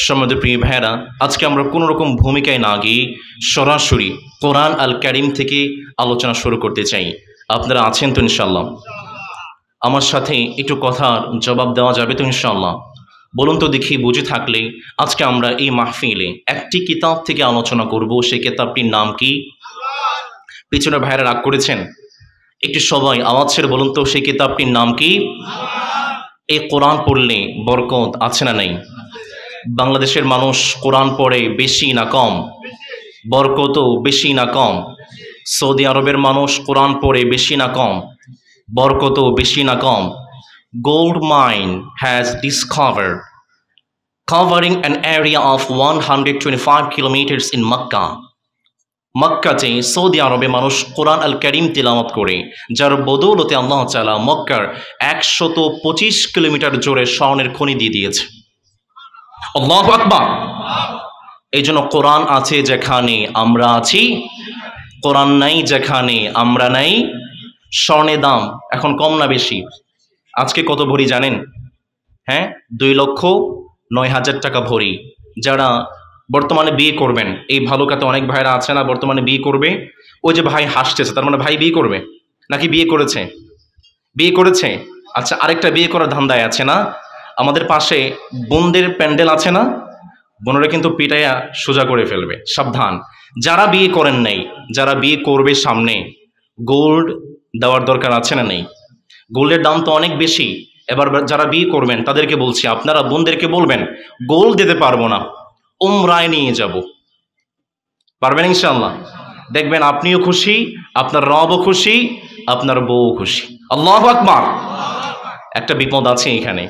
সম্মানিত প্রিয় ভাইরা, আজকে আমরা কোনো রকম ভূমিকায় না গিয়ে সরাসরি কোরআন আল কারীম থেকে আলোচনা শুরু করতে চাই। আপনারা আছেন তো ইনশাআল্লাহ? আমার সাথে একটু কথার জবাব দেওয়া যাবে তো ইনশাআল্লাহ? বলুন তো দেখি, বুঝে থাকলে আজকে আমরা এই মাহফিলে একটি কিতাব থেকে আলোচনা করব। সেই কিতাবটির নাম কি? পিছনে ভাইরা রাগ করেছেন? একটু সবাই আওয়াজ ছেড়ে বলুন তো, সেই কিতাবটির নাম কি? এই কোরআন পড়লে বরকত আছে না নাই? বাংলাদেশের মানুষ কোরআন পড়ে বেশি না কম? বরকতও বেশি না কম? সৌদি আরবের মানুষ কোরআন পড়ে বেশি না কম? বরকতও বেশি না কম? Gold mine has discovered covering an area of 125 kilometers in Makkah. মক্কাতে সৌদি আরবে মানুষ কোরআন আল কারীম তিলাওয়াত করে, যার বদৌলতে আল্লাহ তাআলা মক্কার 125 কিলোমিটার জোরে স্বর্ণের খনি দিয়ে দিয়েছে। আল্লাহু আকবার। এই জন্য কোরআন আছে যেখানে আমরা আছি, কোরআন নাই যেখানে আমরা নাই। স্বর্ণের দাম এখন কম না বেশি? আজকে কত ভরি জানেন? হ্যাঁ, 2,09,000 টাকা ভরি। যারা বর্তমানে বিয়ে করবেন, এই ভালো কাতে অনেক ভাইরা আছে না বর্তমানে বিয়ে করবে, ওই যে ভাই হাসতেছে, তার মানে ভাই বিয়ে করবে নাকি বিয়ে করেছে? বিয়ে করেছে। আচ্ছা, আরেকটা বিয়ে করার ধান্দায় আছে না? আমাদের পাশে বোনদের প্যান্ডেল আছে না? বোনরা কিন্তু পিটাইয়া সোজা করে ফেলবে, সাবধান। যারা বিয়ে করেন নাই, যারা বিয়ে করবে সামনে, গোল্ড দেওয়ার দরকার আছে না নেই? গোল্ডের দাম তো অনেক বেশি। এবার যারা বিয়ে করবেন তাদেরকে বলছি, আপনারা বোনদেরকে বলবেন গোল্ড দিতে পারবো না, উমরায় নিয়ে যাব। পারবেন ইনশাআল্লাহ? দেখবেন আপনিও খুশি, আপনার রবও খুশি, আপনার বউ খুশি। আল্লাহু আকবার। একটা বিপদ আছে এখানে।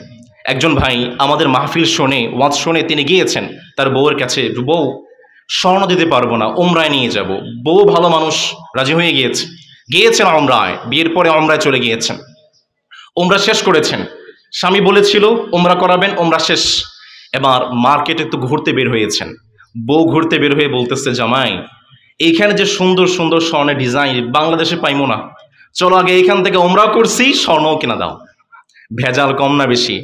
একজন ভাই আমাদের মাহফিল শুনে, ওয়াজ শুনে তিনি গিয়েছেন তার বউয়ের কাছে, বউ স্বর্ণ দিতে পারবো না, উমরায় নিয়ে যাব। বউ ভালো মানুষ, রাজি হয়ে গিয়েছেন উমরায়। বিয়ের পরে উমরায় চলে গিয়েছেন, উমরা শেষ করেছেন। স্বামী বলেছিল উমরা করাবেন, উমরা শেষ। এবার মার্কেটে একটু ঘুরতে বের হয়েছেন। বউ ঘুরতে বের হয়ে বলতেছে, জামাই এইখানে যে সুন্দর সুন্দর স্বর্ণের ডিজাইন বাংলাদেশে পাইমো না, চলো আগে এইখান থেকে উমরা করছি, স্বর্ণও কিনা দাও। ভেজাল কম না বেশি?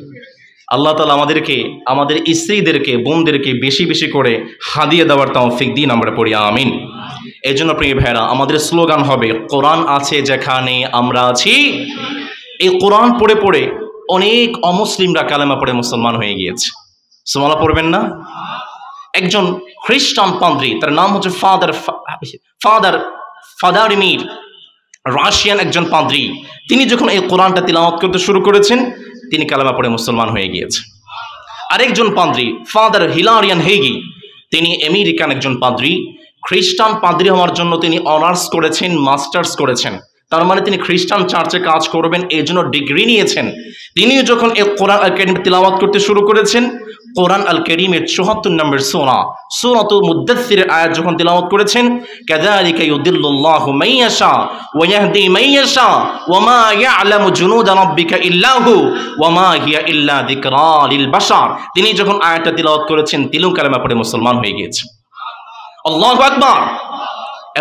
আল্লাহ তাআলা আমাদেরকে, আমাদের স্ত্রীদেরকে, বোনদেরকে বেশি বেশি করে হাদিয়া দেওয়ার তৌফিক দিন, আমরা পড়ি আমিন। এই জন্য প্রিয় ভাইরা, আমাদের স্লোগান হবে কোরআন আছে যেখানে আমরা আছি। এই কোরআন পড়ে পড়ে অনেক অমুসলিমরা কালেমা পড়ে মুসলমান হয়ে গিয়েছে। সুবহানাল্লাহ পড়বেন না? একজন খ্রিস্টান পাদ্রী, তার নাম হচ্ছে ফাদারিমির, রাশিয়ান একজন পাদ্রী। তিনি যখন এই কোরআনটা তিলাওয়াত করতে শুরু করেছেন, তিনি কালেমা পড়ে মুসলমান হয়ে গিয়েছে। আরেকজন পাদ্রী ফাদার হিলারিয়ান হেগি, তিনি আমেরিকান একজন পাদ্রী। খ্রিস্টান পাদ্রী হওয়ার জন্য তিনি অনার্স করেছেন, মাস্টার্স করেছেন। তার মানে তিনি খ্রিস্টান চার্চে কাজ করবেন, এই জন্য ডিগ্রি নিয়েছেন। তিনি যখন এই কোরআন আল কারীম তিলাওয়াত করতে শুরু করেছেন, কোরআন আল কারীমের 74 নম্বর সূরাতুল মুদ্দাসসিরের আয়াত যখন তিলাওয়াত করেছেন, কাযালিকা ইউদিল্লুল্লাহু মান ইয়াশা ওয়া ইয়াহদি মান ইয়াশা ওয়া মা ইয়ালামু জুনুদা রাব্বিকা ইল্লা হু ওয়া মা হিয়া ইল্লা যিকরা লিল বাশার। তিনি যখন আয়াতটা তিলাওয়াত করেছেন, তিনিও কালেমা পড়ে মুসলমান হয়ে গিয়েছেন। আল্লাহু আকবার।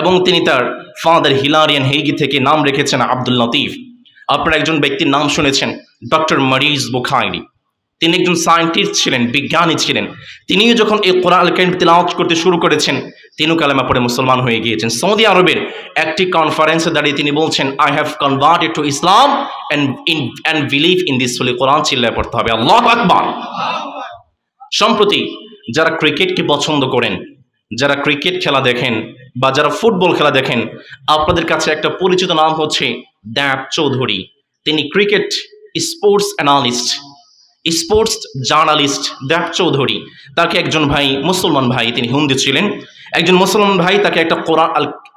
এবং তিনি তার ফাদার হিলারিয়ান হেগি থেকে নাম রেখেছেন আব্দুল লতিফ। আপনারা একজন ব্যক্তির নাম শুনেছেন, ডক্টর মরিস বুখারী। তিনি একজন সায়েন্টিস্ট ছিলেন, বিজ্ঞানী ছিলেন। তিনিও যখন এই কোরআন আল কারীম তিলাওয়াত করতে শুরু করেছেন, তিনিও কালেমা পড়ে মুসলমান হয়ে গিয়েছেন। সৌদি আরবের একটি কনফারেন্সে দাঁড়িয়ে তিনি বলছেন, I have converted to Islam and believe in this holy Quran. চিল্লায় পড়তে হবে আল্লাহু আকবার। সম্প্রতি যারা ক্রিকেটকে পছন্দ করেন, যারা ক্রিকেট খেলা দেখেন বা যারা ফুটবল খেলা দেখেন, আপনাদের কাছে একটা পরিচিত নাম হচ্ছে দেব চৌধুরী। তিনি cricket sports analyst, sports journalist Dev Chowdhury. তাকে একজন ভাই, মুসলমান ভাই, তিনি হিন্দু ছিলেন, একজন মুসলমান ভাই তাকে একটা কোরআন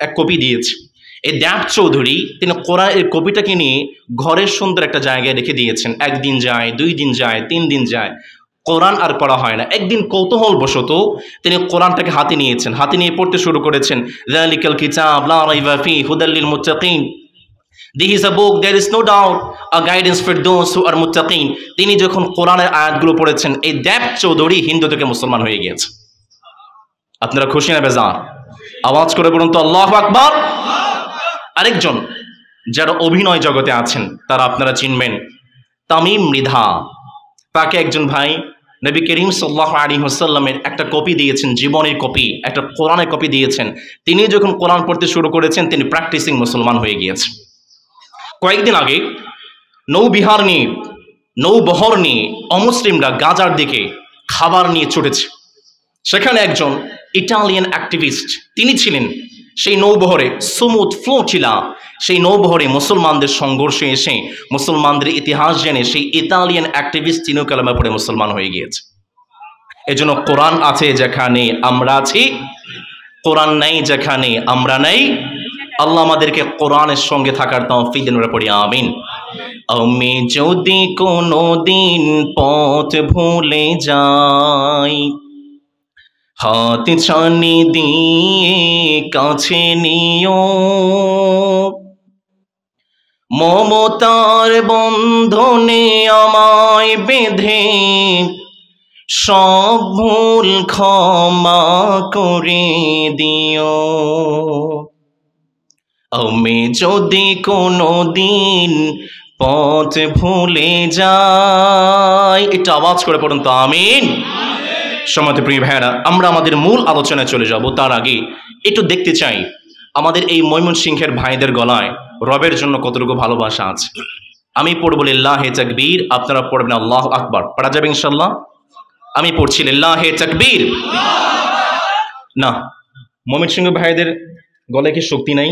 এক কপি দিয়েছে। এই দেব চৌধুরী তিনি কোরআনের কপিটাকে নিয়ে ঘরের সুন্দর একটা জায়গায় রেখে দিয়েছেন। একদিন যায়, 2 দিন যায়, 3 দিন যায়, কোরআন আর পড়া হয় না। একদিন কৌতূহল বশত তিনি কোরআনটাকে হাতে নিয়েছেন, হাতে নিয়ে পড়তে শুরু করেছেন। যালিকাল কিতাব লা রাইবা ফিহি হুদাল লিল মুত্তাকিন। This is a book, there is no doubt, a guidance for those who are muttaqin. তিনি যখন কোরআনের আয়াতগুলো পড়েছেন, এই দেব চৌধুরী হিন্দু থেকে মুসলমান হয়ে গিয়েছে। আপনারা খুশি না বেজার? আওয়াজ করে বলুন তো আল্লাহু আকবার। আরেকজন যারা অভিনয় জগতে আছেন, তারা আপনারা চিনবেন, তামিম মৃধা। তাকে একজন ভাই নবী করিম সাল্লাল্লাহু আলাইহি ওয়াসাল্লামের একটা কপি দিয়েছেন, জীবনের কপি, একটা কোরআনের কপি দিয়েছেন। তিনি যখন কোরআন পড়তে শুরু করেছেন তিনি প্র্যাকটিসিং মুসলমান হয়ে গিয়েছেন। কয়েকদিন আগে নৌবিহার নিয়ে, নৌবহর নিয়ে অমুসলিমরা গাজার দিকে খাবার নিয়ে ছুটেছে। সেখানে একজন ইটালিয়ান অ্যাক্টিভিস্ট তিনি ছিলেন সেই নৌবহরে, সুমুদ ফ্লোটিলা, সেই নৌবহরে মুসলমানদের সংঘর্ষে এসে মুসলমানদের ইতিহাস জেনে সেই ইতালিয়ান অ্যাক্টিভিস্ট তিনিও কালেমা পড়ে মুসলমান হয়ে গিয়েছে। এজন্য কোরআন আছে যেখানে আমরা আছি, কোরআন নাই যেখানে আমরা নাই। আল্লাহ আমাদেরকে কোরআনের সঙ্গে থাকার তৌফিক দিন, আমরা পড়ি আমিন। আমি যদি কোনো দিন পথ ভুলে যাই, হাত ছানি দিয়ে কাছে নিও, মমতার বন্ধনে আমায় বেঁধে সব ভুল ক্ষমা করে দিও। আমি যদি কোনো দিন পথ ভুলে যাই, এটা আওয়াজ করে পড়ুন তো আমিন। সম্মানিত প্রিয় ভাইয়েরা, আমরা আমাদের মূল আলোচনায় চলে যাব। তার আগে একটু দেখতে চাই আমাদের এই ময়মনসিংহের ভাইদের গলায় রবের জন্য কতটুকু ভালোবাসা আছে। আমি পড়ব লিল্লাহে তাকবীর, আপনারা পড়বেন আল্লাহু আকবার। পড়া যাবে ইনশাআল্লাহ? আমি পড়ছি লিল্লাহে তাকবীর। না, ময়মনসিংহ ভাইদের গলায় কি শক্তি নাই,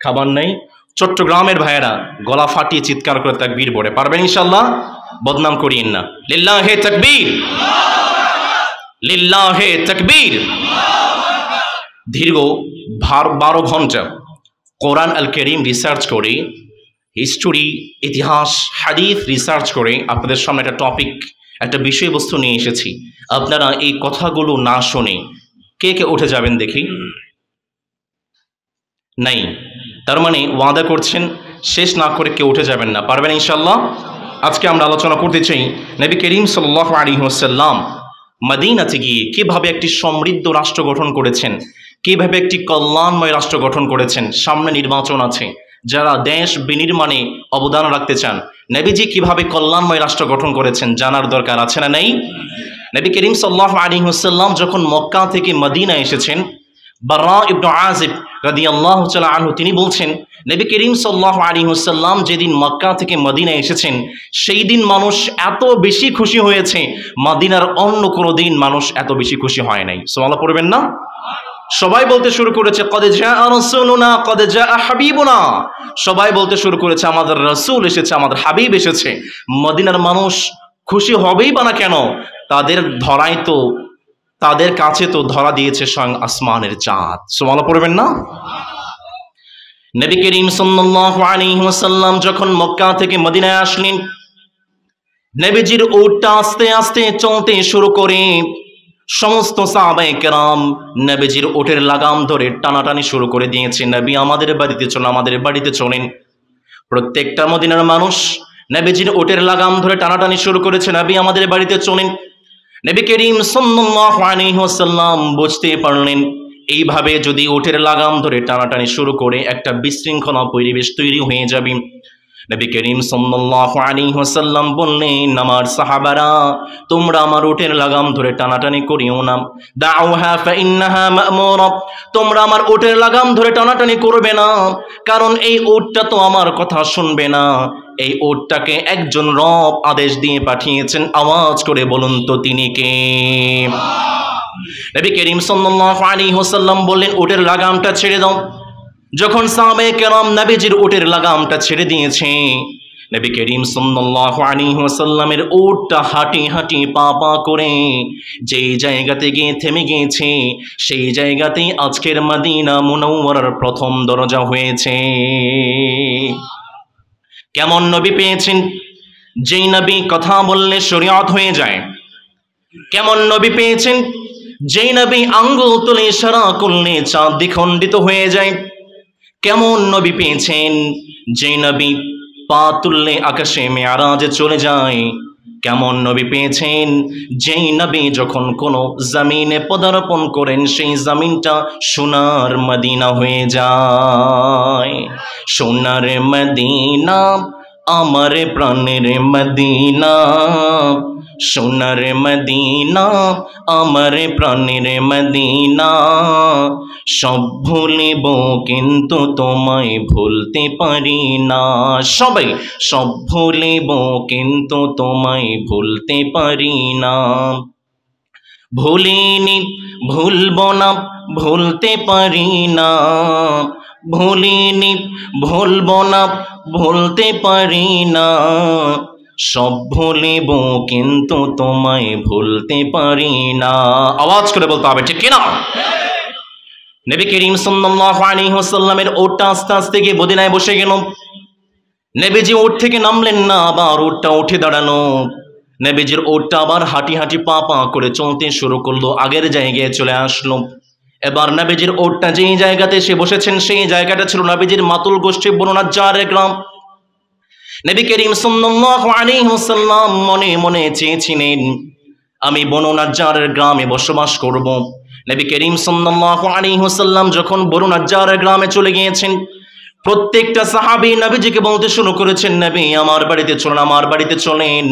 খাবার নাই? চট্টগ্রামের ভাইয়েরা গলা ফাটিয়ে চিৎকার করে তাকবীর পড়ে পারবেন ইনশাআল্লাহ? বদনাম করিয়েন না। লিল্লাহে তাকবীর, লিল্লাহে তাকবীর। দীর্ঘ 12 ঘন্টা কোরআন আল কারীম রিসার্চ করে, হিস্টোরি, ইতিহাস, হাদিস রিসার্চ করে আপনাদের সামনে একটা টপিক, একটা বিষয়বস্তু নিয়ে এসেছি। আপনারা এই কথাগুলো না শুনে কে কে উঠে যাবেন দেখি? নাই, তার মানে ওয়াদা করছেন শেষ না করে কেউ উঠে যাবেন না, পারবেন ইনশাআল্লাহ? আজকে আমরা আলোচনা করতে চাই নবী করিম সাল্লাল্লাহু আলাইহি ওয়াসাল্লাম মদিনাতে গিয়ে কিভাবে একটি সমৃদ্ধ রাষ্ট্র গঠন করেছেন, কিভাবে একটি কল্যাণময় রাষ্ট্র গঠন করেছেন। সামনে নির্বাচন আছে, যারা দেশ বিনির্মাণে অবদান রাখতে চান, নবীজি কিভাবে কল্যাণময় রাষ্ট্র গঠন করেছেন জানার দরকার আছে না নেই? নবী করিম সাল্লাল্লাহু আলাইহি ওয়াসাল্লাম যখন মক্কা থেকে মদিনা এসেছেন, বারা ইবনে আজিব রাদিয়াল্লাহু তাআলা আনহু তিনি বলছেন, নবী করিম সাল্লাল্লাহু আলাইহি ওয়াসাল্লাম যেদিন মক্কা থেকে মদিনা এসেছেন সেই দিন মানুষ এত বেশি খুশি হয়েছে, মদিনার অন্য কোনো দিন মানুষ এত বেশি খুশি হয় নাই। সুবহানাল্লাহ পড়বেন না? সবাই বলতে শুরু করেছে কদ জাআ রাসূলুনা কদ জাআ হাবিবুনা, সবাই বলতে শুরু করেছে আমাদের রাসূল এসেছে, আমাদের হাবিব এসেছে। মদিনার মানুষ খুশি হবেই বা না কেন? তাদের ধরাই তো, তাদের কাছে তো ধরা দিয়েছে স্বয়ং আসমানের চাঁদ। সুবহানাল্লাহ পড়বেন না? নবী করিম সাল্লাল্লাহু আলাইহি ওয়াসাল্লাম যখন মক্কা থেকে মদিনায় আসলেন, নবীজির উটটা আস্তে আস্তে চলতে শুরু করে সমস্ত সাহাবায়ে কেরাম নবীজির উটের লাগাম ধরে টানাটানি শুরু করে দিয়েছে। নবী আমাদের বাড়িতে চলেন, আমাদের বাড়িতে চলেন। প্রত্যেকটা মদিনার মানুষ নবীজির উটের লাগাম ধরে টানাটানি শুরু করেছে, নবী আমাদের বাড়িতে চলেন। নবী করিম সাল্লাল্লাহু আলাইহি ওয়াসাল্লাম বুঝতে পারলেন এইভাবে যদি উটের লাগাম ধরে টানাটানি শুরু করে একটা বিশৃঙ্খলা পরিবেশ তৈরি হয়ে যাবে। নবী করিম সাল্লাল্লাহু আলাইহি ওয়াসাল্লাম বললেন, আমার সাহাবারা তোমরা আমার উটের লাগাম ধরে টানাটানি করিও না, দাউহা ফাইন্নাহা মা'মুরা, তোমরা আমার উটের লাগাম ধরে টানাটানি করবে না, কারণ এই উটটা তো আমার কথা শুনবে না। এই উটটাকে একজন রব আদেশ দিয়ে পাঠিয়েছেন, আওয়াজ করে বলুন তো তিনি কে? নবী করিম সাল্লাল্লাহু আলাইহি ওয়াসাল্লাম বললেন উটের লাগামটা ছেড়ে দাও। যখন সাহাবায়ে কেরাম নবীজির উটের লাগামটা ছেড়ে দিয়েছে, নবী করিম সাল্লাল্লাহু আলাইহি ওয়াসাল্লামের উটটা হাঁটি হাঁটি পা পা করে যেই জায়গাতে গিয়ে থেমে গিয়েছে, সেই জায়গাতেই আজকের মদিনা মুনাওয়ারার প্রথম দরজা হয়েছে। কেমন নবী পেয়েছেন যেই নবী কথা বললে শরীয়ত হয়ে যায়? কেমন নবী পেয়েছেন যেই নবী আঙ্গুল তুলে ইশারা করলে চাঁদ দ্বিখণ্ডিত হয়ে যায়? কেমন নবী পেয়েছেন যেই নবী পা তুললে আকাশে মেরাজে চলে যায়? কেমন নবী পেয়েছেন যেই নবী যখন কোনো জমিনে পদার্পণ করেন সেই জমিনটা সোনার মদিনা হয়ে যায়? সোনার মদিনা আমার প্রাণের মদিনা, সোনার মদিনা আমার প্রাণের মদিনা, সব ভুলিব কিন্তু তোমায় ভুলতে পারি না। সবাই সব ভুলিব কিন্তু তোমায় ভুলতে পারি না। ভুলিনি ভুলব না ভুলতে পারি না, ভুলিনি ভুলব না ভুলতে পারি না, সব ভুলিব কিন্তু তোমায় ভুলতে পারি না। আওয়াজ করে বলতে হবে, ঠিক কিনা? নবী করিম সাল্লাল্লাহু আলাইহি ওয়াসাল্লামের ওটটা আস্তে আস্তে গিয়ে মদিনায় বসে গেল। নবীজি ওট থেকে নামলেন না, আবার ওটটা উঠে দাঁড়ানো। নবীজির ওটটা আবার হাঁটি হাঁটি পা পা করে চলতে শুরু করলো, আগের জায়গায় চলে আসলো। এবার নবীজির ওটটা যেই জায়গাতে এসে বসেছেন সেই জায়গাটা ছিল নবীজির মাতুল গোষ্ঠী বনু নাজ্জারের গ্রাম। নবী করিম সাল্লাল্লাহু আলাইহি ওয়াসাল্লাম মনে মনে চেয়েছিলেন আমি বনু নাজ্জারের গ্রামে বসবাস করব। নবী করিম সাল্লাল্লাহু আলাইহি ওয়াসাল্লাম যখন বনু নাজ্জারের গ্রামে চলে গিয়েছেন, প্রত্যেকটা সাহাবী নবীজিকে বলতে শুরু করেছেন, নবী আমার বাড়িতে চলেন, আমার বাড়িতে চলেন।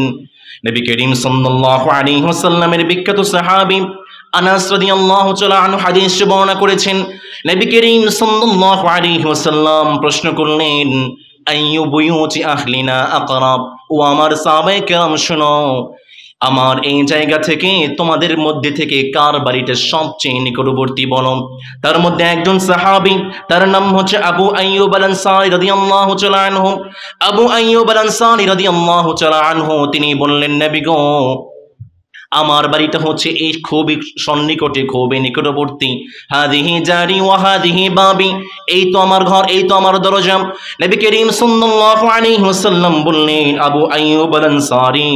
নবী করিম সাল্লাল্লাহু আলাইহি ওয়াসাল্লামের বিখ্যাত সাহাবী আনাস রাদিয়াল্লাহু তাআলা আনহু হাদিস বর্ণনা করেছেন, নবী করিম সাল্লাল্লাহু আলাইহি ওয়াসাল্লাম প্রশ্ন করলেন, আইয়ু বুয়ুতি আহলিনা আকরাব, ও আমার সাহাবায়ে কেরাম শুনো, আমার এই জায়গা থেকে তোমাদের মধ্যে থেকে কার বাড়িটা সবচেয়ে নিকটবর্তী বলো। তার মধ্যে একজন সাহাবী, তার নাম হচ্ছে আবু আইয়ুব আল আনসারী রাদিয়াল্লাহু তাআলা আনহু। আবু আইয়ুব আল আনসারী রাদিয়াল্লাহু তাআলা আনহু তিনি বললেন, নবী গো, আমার বাড়িটা হচ্ছে এই খুবই সন্নিকটে, খুবই নিকটবর্তী। হাদিহি জারি ওয়া হাদিহি বাবি, এই তো আমার ঘর, এই তো আমার দরজা। নবী করিম সাল্লাল্লাহু আলাইহি ওয়াসাল্লাম বললেন, আবু আইয়ুব আল আনসারী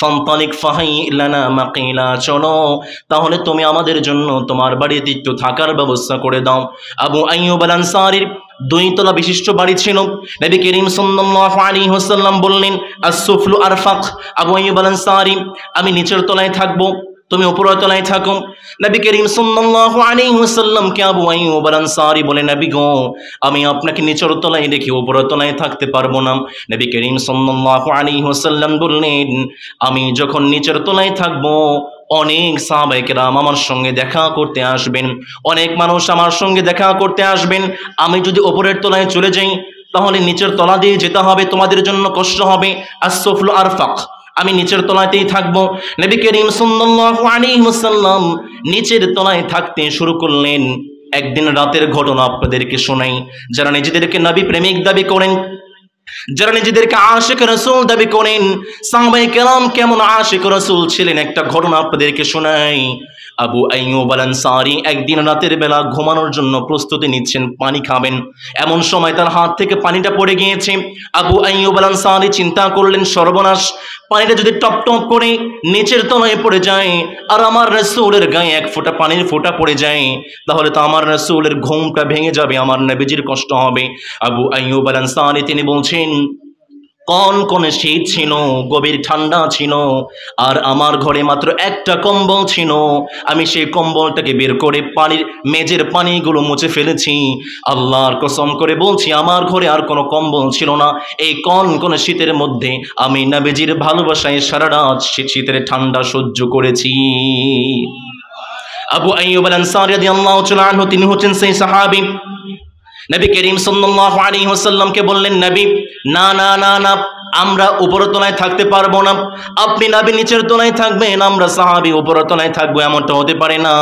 ফান্তালিক ফাহাই লানা মাকিলা, চলো তাহলে তুমি আমাদের জন্য তোমার বাড়িতে একটু থাকার ব্যবস্থা করে দাও। আবু আইয়ুব আল আনসারীর 2 তলা বিশিষ্ট বাড়ি ছিল। নবী করিম সাল্লাল্লাহু আলাইহি ওয়াসাল্লাম বললেন, আস-সুফলু আরফাক, আবু আইয়ুব আল আনসারী আমি নিচের তলায় থাকবো, তুমি উপরের তলায় থাকো। নবী করিম সাল্লাল্লাহু আলাইহি ওয়াসাল্লাম কে আবু আইয়ুব আল আনসারী বলে, নবী গো, আমি আপনাকে নিচের তলায় রেখে উপরের তলায় থাকতে পারবো না। নবী করিম সাল্লাল্লাহু আলাইহি ওয়াসাল্লাম বললেন, আমি যখন নিচের তলায় থাকবো অনেক সাহাবায়ে কেরাম আমার সঙ্গে দেখা করতে আসবেন, অনেক মানুষ আমার সঙ্গে দেখা করতে আসবেন। আমি যদি উপরের তলায় চলে যাই তাহলে নিচের তলা দিয়ে যেতে হবে, তোমাদের জন্য কষ্ট হবে। আস-সুফলু আরফাক, আমি নিচের তলাতেই থাকবো। নবী করিম সাল্লাল্লাহু আলাইহি ওয়াসাল্লাম নিচের তলায় থাকতে শুরু করলেন। একদিন রাতের ঘটনা আপনাদেরকে শোনাই। যারা নিজেদেরকে নবী প্রেমিক দাবি করেন, যারা নিজেদেরকে আশিক রাসূল দাবি করেন, সাহাবায়ে কেরাম কেমন আশিক রাসূল ছিলেন একটা ঘটনা আপনাদেরকে শোনাই। আবু আইয়ুব আল আনসারী একদিন রাতের বেলা ঘুমানোর জন্য প্রস্তুতি নিচ্ছেন, পানি খাবেন। এমন সময় তার হাত থেকে পানিটা পড়ে গিয়েছে। আবু আইয়ুব আল আনসারী চিন্তা করলেন, সর্বনাশ, পানিটা যদি টপ টপ করে নিচের তলায় পড়ে যায় আর আমার রাসূলের গায়ে এক ফোঁটা পানির ফোঁটা পড়ে যায়, তাহলে তো আমার রাসূলের ঘুমটা ভেঙে যাবে, আমার নবীজির কষ্ট হবে। আবু আইয়ুব আল আনসারী তিনি বলছেন, কোন শীত ছিল, গভীর ঠান্ডা ছিল, আর আমার ঘরে মাত্র একটা কম্বল ছিল। আমি সেই কম্বলটাকে বের করে পানির মেঝের পানিগুলো মুছে ফেলেছি। আল্লাহর কসম করে বলছি, আমার ঘরে আর কোনো কম্বল ছিল না। এই কোন শীতের মধ্যে আমি নবীজির ভালোবাসায় সারা রাত শীতের ঠান্ডা সহ্য করেছি। আবু আইয়ুব আল আনসারী রাদিয়াল্লাহু তাআলা আনহু তিনি হচ্ছেন সেই সাহাবী। নবী করিম সাল্লাল্লাহু আলাইহি ওয়াসাল্লামকে বললেন, নবী না না না না, আমরা উপরের তলায় থাকতে পারবো না, আপনি নবী নিচের তলায় থাকবেন, আমরা সাহাবী উপরের তলায় থাকবো, এমনটা হতে পারে না।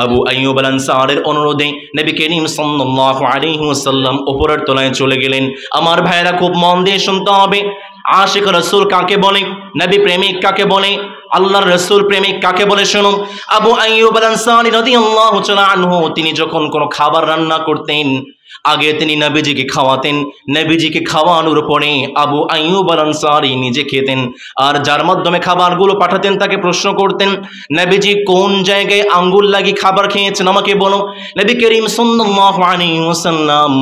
আবু আইয়ুব আল আনসারীর অনুরোধে নবী করিম সাল্লাল্লাহু আলাইহি ওয়াসাল্লাম উপরের তলায় চলে গেলেন। আমার ভাইয়েরা খুব মন দিয়ে শুনতে হবে, আশিক রাসূল কাকে বলে, নবী প্রেমিক কাকে বলে, আল্লাহর রাসূল প্রেমিক কাকে বলে শুনুন। আবু আইয়ুব আল আনসারী রাদিয়াল্লাহু তাআলা আনহু তিনি যখন কোনো খাবার রান্না করতেন, আগে তিনি নবীজিকে খাওয়াতেন, নবীজিকে খাওয়ানোর পরে আবু আইয়ুব আল আনসারী নিজে খেতেন, আর যার মাধ্যমে খাবারগুলো পাঠাতেন তাকে প্রশ্ন করতেন, নবীজি কোন জায়গায় আঙ্গুল লাগিয়ে খাবার খেয়েছেন আমাকে বলো। নবী করিম সাল্লাল্লাহু আলাইহি ওয়াসাল্লাম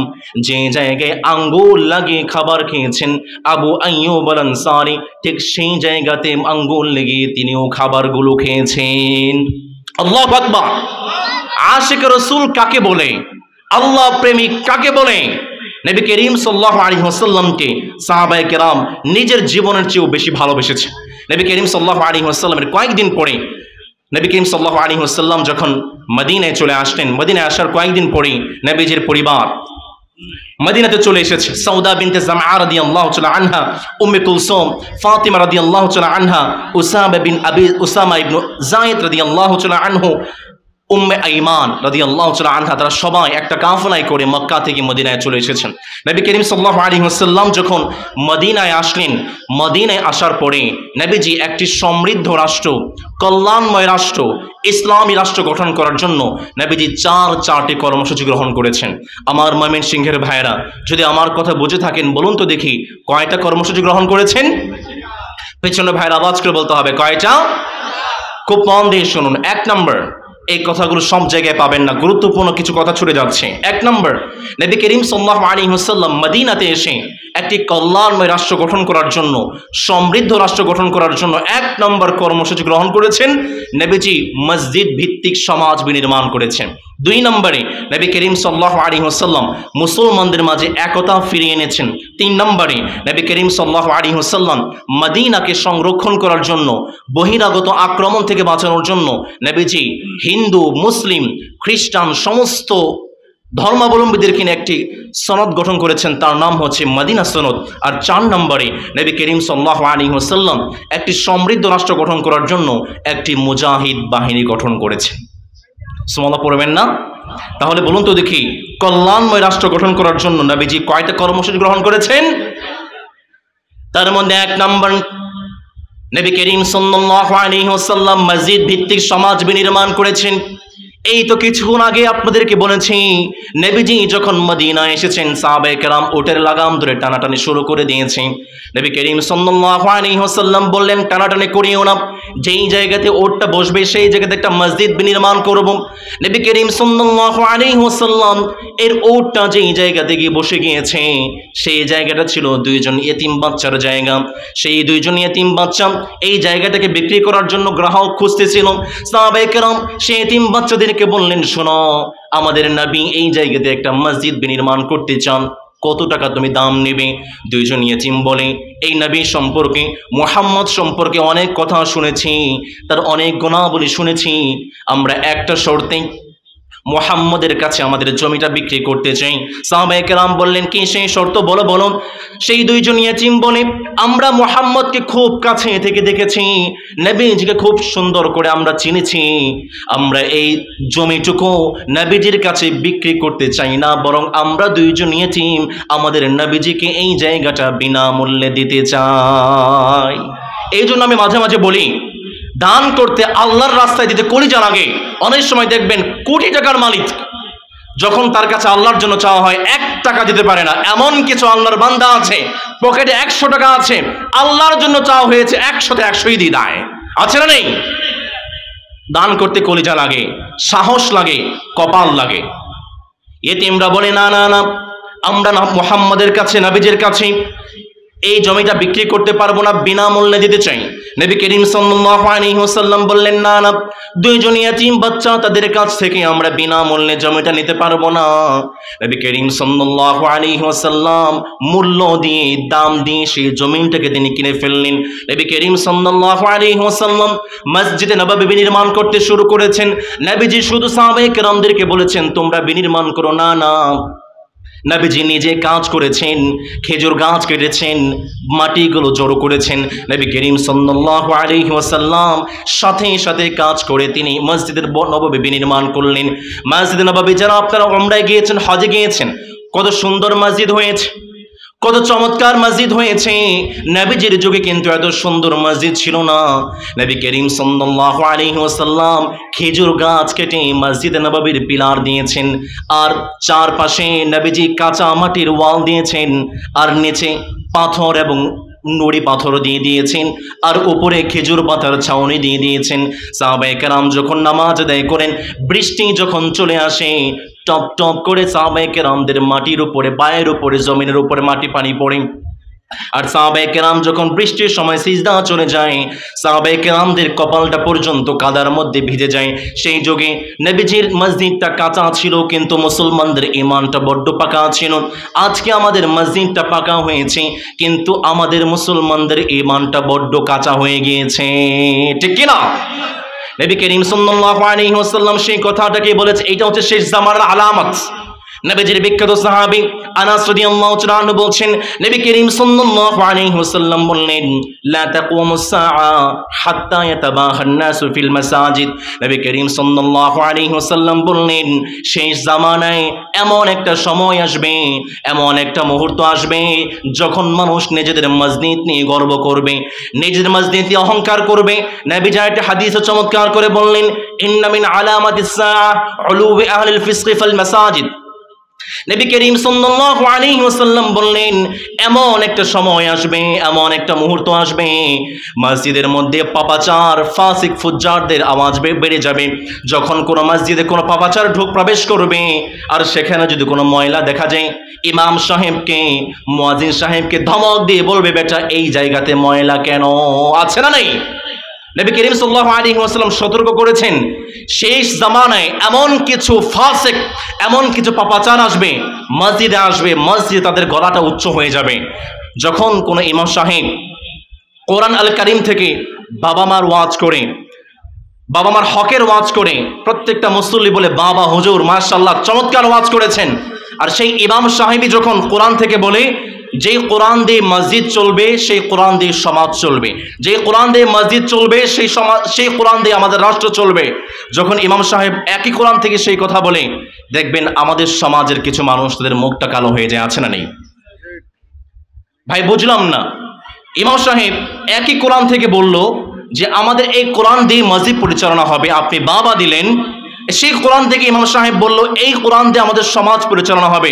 যে জায়গায় আঙ্গুল লাগিয়ে খাবার খেয়েছেন, আবু আইয়ুব আল আনসারী ঠিক সেই জায়গাতে আঙ্গুল লাগিয়ে তিনিও খাবারগুলো খেয়েছেন। আল্লাহু আকবার। আশিক রাসূল কাকে বলে, আল্লাহ প্রেমিক কাকে বলে? নবী করিম সাল্লাল্লাহু আলাইহি ওয়াসাল্লামকে সাহাবায়ে কেরাম নিজের জীবনের চেয়েও বেশি ভালোবেসেছে। নবী করিম সাল্লাল্লাহু আলাইহি ওয়াসাল্লামের কয়েকদিন পরে নবী করিম সাল্লাল্লাহু আলাইহি ওয়াসাল্লাম যখন মদিনায় চলে আসলেন, মদিনায় আসার কয়েকদিন পরে নবীজির পরিবার মদিনাতে চলে এসেছে। সাউদা বিনতে জামআ রাদিয়াল্লাহু তাআলা আনহা, উম্মে কুলসুম, ফাতিমা রাদিয়াল্লাহু তাআলা আনহা, উসামা ইবনে যায়েদ রাদিয়াল্লাহু তাআলা আনহু, উম্মে আইমান রাদিয়াল্লাহু তাআলা আনহা, তারা সবাই একটা কাফেলায় করে মক্কা থেকে মদিনায় চলে এসেছেন। নবী করিম সাল্লাল্লাহু আলাইহি ওয়াসাল্লাম যখন মদিনায় আসলেন, মদিনায় আসার পরে নবীজি একটি সমৃদ্ধ রাষ্ট্র, কল্যাণময় রাষ্ট্র, ইসলামী রাষ্ট্র গঠন করার জন্য নবীজি চারটি কর্মসূচি গ্রহণ করেছেন। আমার ময়মনসিংহের ভাইয়েরা, যদি আমার কথা বুঝে থাকেন বলুন তো দেখি, কয়টা কর্মসূচি গ্রহণ করেছেন? পেছনে ভাইয়েরা আওয়াজ করে বলতে হবে, কয়টা? খুব মন দিয়ে শুনুন। 1 নম্বর, এই কথাগুলো সব জায়গায় পাবেন না, গুরুত্বপূর্ণ কিছু কথা ছুড়ে যাচ্ছে। 1 নম্বর, নবী করিম সাল্লাল্লাহু আলাইহি ওয়াসাল্লাম মদিনাতে এসে একটি কল্যাণময় রাষ্ট্র গঠন করার জন্য, সমৃদ্ধ রাষ্ট্র গঠন করার জন্য 1 নম্বর কর্মসূচি গ্রহণ করেছেন। নবীজি মসজিদ ভিত্তিক সমাজ বিনির্মাণ করেছেন। 2 নম্বরে নবী করিম সাল্লাল্লাহু আলাইহি ওয়াসাল্লাম মুসলমানদের মাঝে একতা ফিরিয়ে এনেছেন। 3 নম্বরে নবী করিম সাল্লাল্লাহু আলাইহি ওয়াসাল্লাম মদিনাকে সংরক্ষণ করার জন্য, বহিরাগত আক্রমণ থেকে বাঁচানোর জন্য নবীজি হিন্দু, মুসলিম, খ্রিস্টান সমস্ত ধর্মাবলম্বীদেরকে নিয়ে একটি সনদ গঠন করেছেন, তার নাম হচ্ছে মদিনা সনদ। আর 4 নম্বরে নবী করিম সাল্লাল্লাহু আলাইহি ওয়াসাল্লাম একটি সমৃদ্ধ রাষ্ট্র গঠন করার জন্য একটি মুজাহিদ বাহিনী গঠন করেছেন। সুবহানাল্লাহ পড়বেন না? তাহলে বলুন তো দেখি, কল্যাণময় রাষ্ট্র গঠন করার জন্য নবীজি কয়টা কর্মসূচি গ্রহণ করেছেন? তার মধ্যে 1 নম্বর, নবী করিম সাল্লাল্লাহু আলাইহি ওয়াসাল্লাম মসজিদ ভিত্তিক সমাজ বিনির্মাণ করেছেন। এই তো কিছুক্ষণ আগে আপনাদেরকে বলেছি, নবীজি যখন মদিনায় এসেছেন সাহাবায়ে কেরাম উটের লাগাম ধরে টানাটানি শুরু করে দিয়েছে। নবী করিম সাল্লাল্লাহু আলাইহি ওয়াসাল্লাম বললেন, টানাটানি করিও না, যেই জায়গাতে উটটা বসবে সেই জায়গাতে একটা মসজিদ বিনির্মাণ করব। নবী করিম সাল্লাল্লাহু আলাইহি ওয়াসাল্লাম এর উটটা যেই জায়গাতে গিয়ে বসে গিয়েছে, সেই জায়গাটা ছিল 2জন ইতিম বাচ্চার জায়গা। সেই 2জন ইতিম বাচ্চা এই জায়গাটাকে বিক্রি করার জন্য গ্রাহক খুঁজতেছিল। সাহাবায়ে কেরাম সেই ইতিম বাচ্চাদের বললেন, শোনো, আমাদের নবী এই জায়গাতে একটা মসজিদ বিনির্মাণ করতে চান, কত টাকা তুমি দাম নেবে? 2জন ইতিম বলে, এই নবী সম্পর্কে, মুহাম্মদ সম্পর্কে অনেক কথা শুনেছি, তার অনেক গুণাবলী শুনেছি, আমরা একটা শর্তে মুহাম্মদের কাছে আমাদের জমিটা বিক্রি করতে চাই। সাহাবায়ে কেরাম বললেন, কি সেই শর্ত? বলো বলো। সেই 2জন ইতিম বলে, আমরা মুহাম্মদকে খুব কাছে থেকে দেখেছি, নবীজিকে খুব সুন্দর করে আমরা চিনেছি, আমরা এই জমিটুকু নবীজির কাছে বিক্রি করতে চাই না, বরং আমরা 2জন ইতিম আমাদের নবীজিকে এই জায়গাটা বিনামূল্যে দিতে চাই। এই জন্য আমি মাঝে মাঝে বলি, দান করতে, আল্লাহর রাস্তায় দিতে কলিজা লাগে। অনেক সময় দেখবেন কোটি টাকার মালিক, যখন তার কাছে আল্লাহর জন্য চাওয়া হয় 1 টাকা দিতে পারে না। এমন কিছু আল্লাহর বান্দা আছে, পকেটে 100 টাকা আছে, আল্লাহর জন্য চাওয়া হয়েছে 100তে 100ই দিয়ে দেয়। আছে না নেই? দান করতে কলিজা লাগে, সাহস লাগে, কপাল লাগে। ইতিমরা বলে, না না না, আমরা না মুহাম্মদের কাছে, নবীজির কাছে এই জমিটা বিক্রি করতে পারবো না, বিনামূল্যে দিতে চাই। নবী করিম সাল্লাল্লাহু আলাইহি ওয়াসাল্লাম বললেন, না না, 2জন ইতিম বাচ্চা, তাদের কাছ থেকে আমরা বিনামূল্যে জমিটা নিতে পারবো না। নবী করিম সাল্লাল্লাহু আলাইহি ওয়াসাল্লাম মূল্য দিয়ে, দাম দিয়ে সেই জমিনটাকে তিনি কিনে ফেললেন। নবী করিম সাল্লাল্লাহু আলাইহি ওয়াসাল্লাম মসজিদে নববী বিনির্মাণ করতে শুরু করেছেন। নবীজি শুধু সাহাবায়ে কেরামদেরকে বলেছেন, তোমরা বিনির্মাণ করো না। না, নবীজি নিজে কাজ করেছেন, খেজুর গাছ কেটেছেন, মাটিগুলো জড়ো করেছেন। নবী করিম সাল্লাল্লাহু আলাইহি ওয়াসাল্লাম সাথে সাথে কাজ করে তিনি মসজিদের নববী বিনির্মাণ করলেন। মসজিদে নববী, যারা আপনারা উমরায় গিয়েছেন, হজে গিয়েছেন, কত সুন্দর মসজিদ হয়েছে, কত চমৎকার মসজিদ হয়েছে। নবীজির যুগে কিন্তু এত সুন্দর মসজিদ ছিল না। নবী করিম সাল্লাল্লাহু আলাইহি ওয়াসাল্লাম খেজুর গাছ কেটে মসজিদে নববীর পিলার দিয়েছেন, আর চারপাশে নবীজি কাঁচা মাটির ওয়াল দিয়েছেন, আর নিচে পাথর এবং নুড়ি পাথর দিয়ে দিয়েছেন, আর উপরে খেজুর পাতার ছাউনি দিয়ে দিয়েছেন। সাহাবায়ে কেরাম যখন নামাজ আদায় করেন, বৃষ্টি যখন চলে আসে, টপ টপ করে সাহাবায়ে কেরামদের মাটির উপরে, পায়ের উপরে, জমিনের উপরে মাটি পানি পড়ে। আর সাহাবায়ে কেরাম যখন বৃষ্টির সময় সিজদা চলে যায়, সাহাবায়ে কেরামদের কপালটা পর্যন্ত কাদার মধ্যে ভিজে যায়। সেই যুগে নবীজির মসজিদটা কাঁচা ছিল, কিন্তু মুসলমানদের ঈমানটা বড্ড পাকা ছিল। আজকে আমাদের মসজিদটা পাকা হয়েছে, কিন্তু আমাদের মুসলমানদের ঈমানটা বড্ড কাঁচা হয়ে গিয়েছে, ঠিক কি না? নবী করিম সাল্লাল্লাহু আলাইহি ওয়াসাল্লাম সেই কথাটাকে বলেছে, এটা হচ্ছে শেষ জামানার আলামত। নবীজির বিখ্যাত সাহাবী আনাস রাদিয়াল্লাহু তাআলা আনহু বলছেন, নবী করিম সাল্লাল্লাহু আলাইহি ওয়াসাল্লাম বললেন, লা তাকুমুস সাআ হাত্তা ইয়াতাবাহান নাসু ফিল মাসাজিদ। নবী করিম সাল্লাল্লাহু আলাইহি ওয়াসাল্লাম বললেন, শেষ জামানায় এমন একটা সময় আসবে, এমন একটা মুহূর্ত আসবে, যখন মানুষ নিজেদের মসজিদ নিয়ে গর্ব করবে, নিজেদের মসজিদ নিয়ে অহংকার করবে। নবীজি একটা হাদিসে চমৎকার করে বললেন, ইন্না মিন আলামাতিস সাআ উলুবি আহলিল ফিসকি ফাল মাসাজিদ। নবী করিম সাল্লাল্লাহু আলাইহি ওয়াসাল্লাম বললেন, এমন একটা সময় আসবে, এমন একটা মুহূর্ত আসবে, মসজিদের মধ্যে পাপাচার, ফাসিক ফুজ্জারদের আওয়াজ বেড়ে যাবে। যখন কোনো মসজিদে কোনো পাপাচার প্রবেশ করবে, আর সেখানে যদি কোনো ময়লা দেখা যায়, ইমাম সাহেবকে, মুয়াজ্জিন সাহেবকে ধমক দিয়ে বলবে, বেটা এই জায়গাতে ময়লা কেন, আছে না নাই? নবী করিম সাল্লাল্লাহু আলাইহি ওয়াসাল্লাম সতর্ক করেছেন, শেষ জামানায় এমন কিছু ফাসিক, এমন কিছু পাপাচার আসবে, মসজিদে আসবে, মসজিদে তাদের গলাটা উচ্চ হয়ে যাবে। যখন কোনো ইমাম সাহেব কোরআন আল কারীম থেকে বাবা মার ওয়াজ করে, বাবা মার হকের ওয়াজ করে, প্রত্যেকটা মুসল্লি বলে, বাবা হুজুর মাশাআল্লাহ চমৎকার ওয়াজ করেছেন। আর সেই ইমাম সাহেবই যখন কোরআন থেকে বলে, যেই কোরআন দিয়ে মসজিদ চলবে, সেই কোরআন দিয়ে সমাজ চলবে, যেই কোরআন দিয়ে মসজিদ চলবে, সেই কোরআন দিয়ে আমাদের রাষ্ট্র চলবে। যখন ইমাম সাহেব একই কোরআন থেকে সেই কথা বলে, দেখবেন আমাদের সমাজের কিছু মানুষ তাদের মুখটা কালো হয়ে যায়, আছে না নেই? ভাই বুঝলাম না, ইমাম সাহেব একই কোরআন থেকে বলল যে আমাদের এই কোরআন দিয়ে মসজিদ পরিচালনা হবে, আপনি বাবা দিলেন। সেই কোরআন থেকে ইমাম সাহেব বলল এই কোরআন দিয়ে আমাদের সমাজ পরিচালনা হবে,